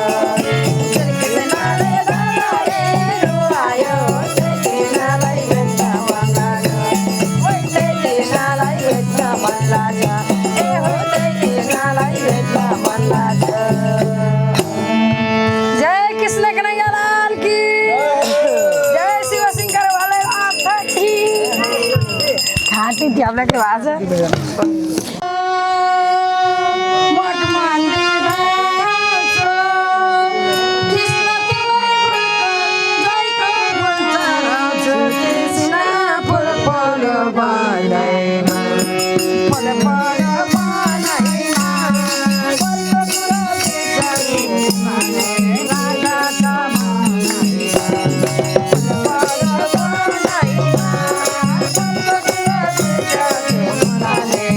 कृष्णले धर्मले रुवायो त्यही कृष्णलाई भेट्न मन लाग्यो त्यही कृष्णलाई भेट्न मन लाग्यो ए हो त्यही कृष्णलाई भेट्न मन लाग्यो जय कृष्ण कन्हैया लाल की जय शिव शंकर वाले माता की खाटी थी आपला के वाज मठ मंदिर बनाउँछ कृष्ण तिमीलाई जयको मन चढाउँछ कृष्ण फुल फल बनाइमा फल फल बनाइमा फलको कुरा बिचारी माने राजा समाइमा फल बनाइमा फलको कुरा बिचारी माने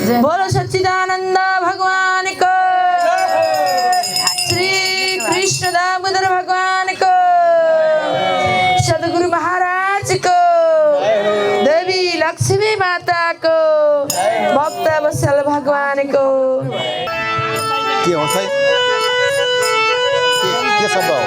बोलो सच्चिदानंद भगवान को, श्री कृष्ण दामोदर भगवान को, सदगुरु महाराज को, देवी लक्ष्मी माता को, भक्त वत्सल भगवान को। के हो खै के शब्द हो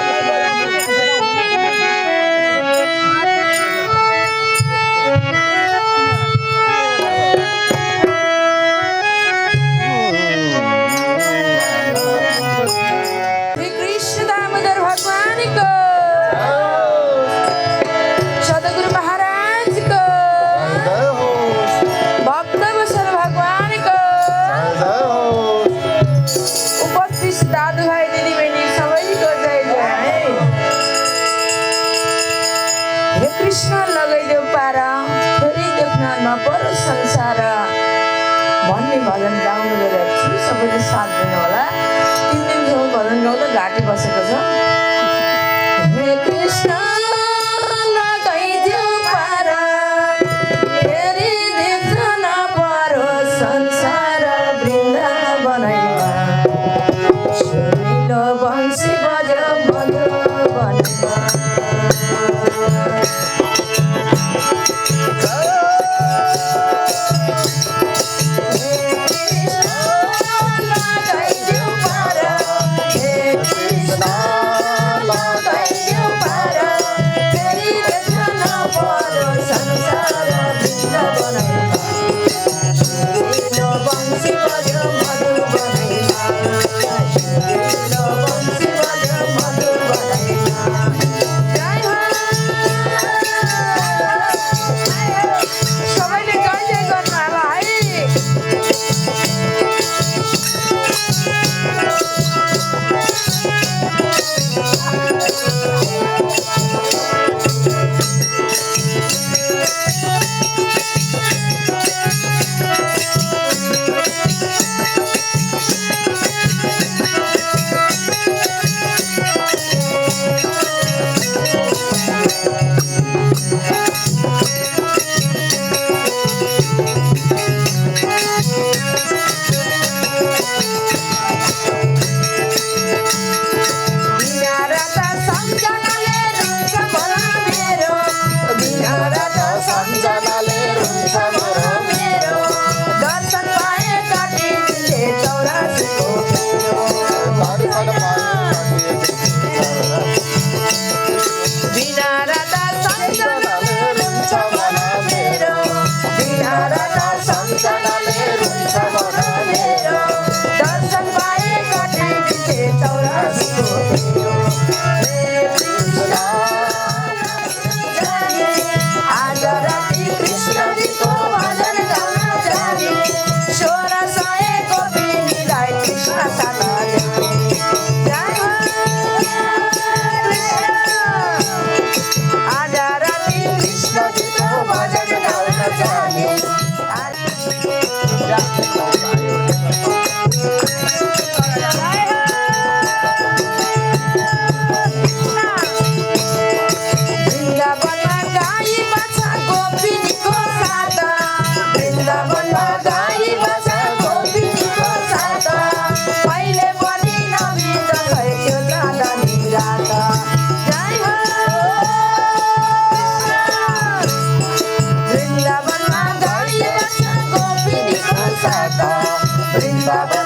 श्री कृष्ण दामोदर भगवान को, सदगुरु महाराज को, भक्त वत्सल भगवान को, उपस्थित दादु भाइ दिदी बहिनी सबैको जय जय। हे कृष्ण लगाइदेऊ पार, फेरि देख्न नपरोस् संसार भन्ने भजन गाउनु गइरहेको छु। सबैले साथ दिनु होला। 3 दिनसम्म भजन गाउँदा घाँटी बसेको छ। हे कृष्ण लगाइदेऊ पार, फेरि देख्न नपरोस् संसार वृन्दावनैमा, सुनिलो बंसी बज्यो मधुवनैमा। Brindavan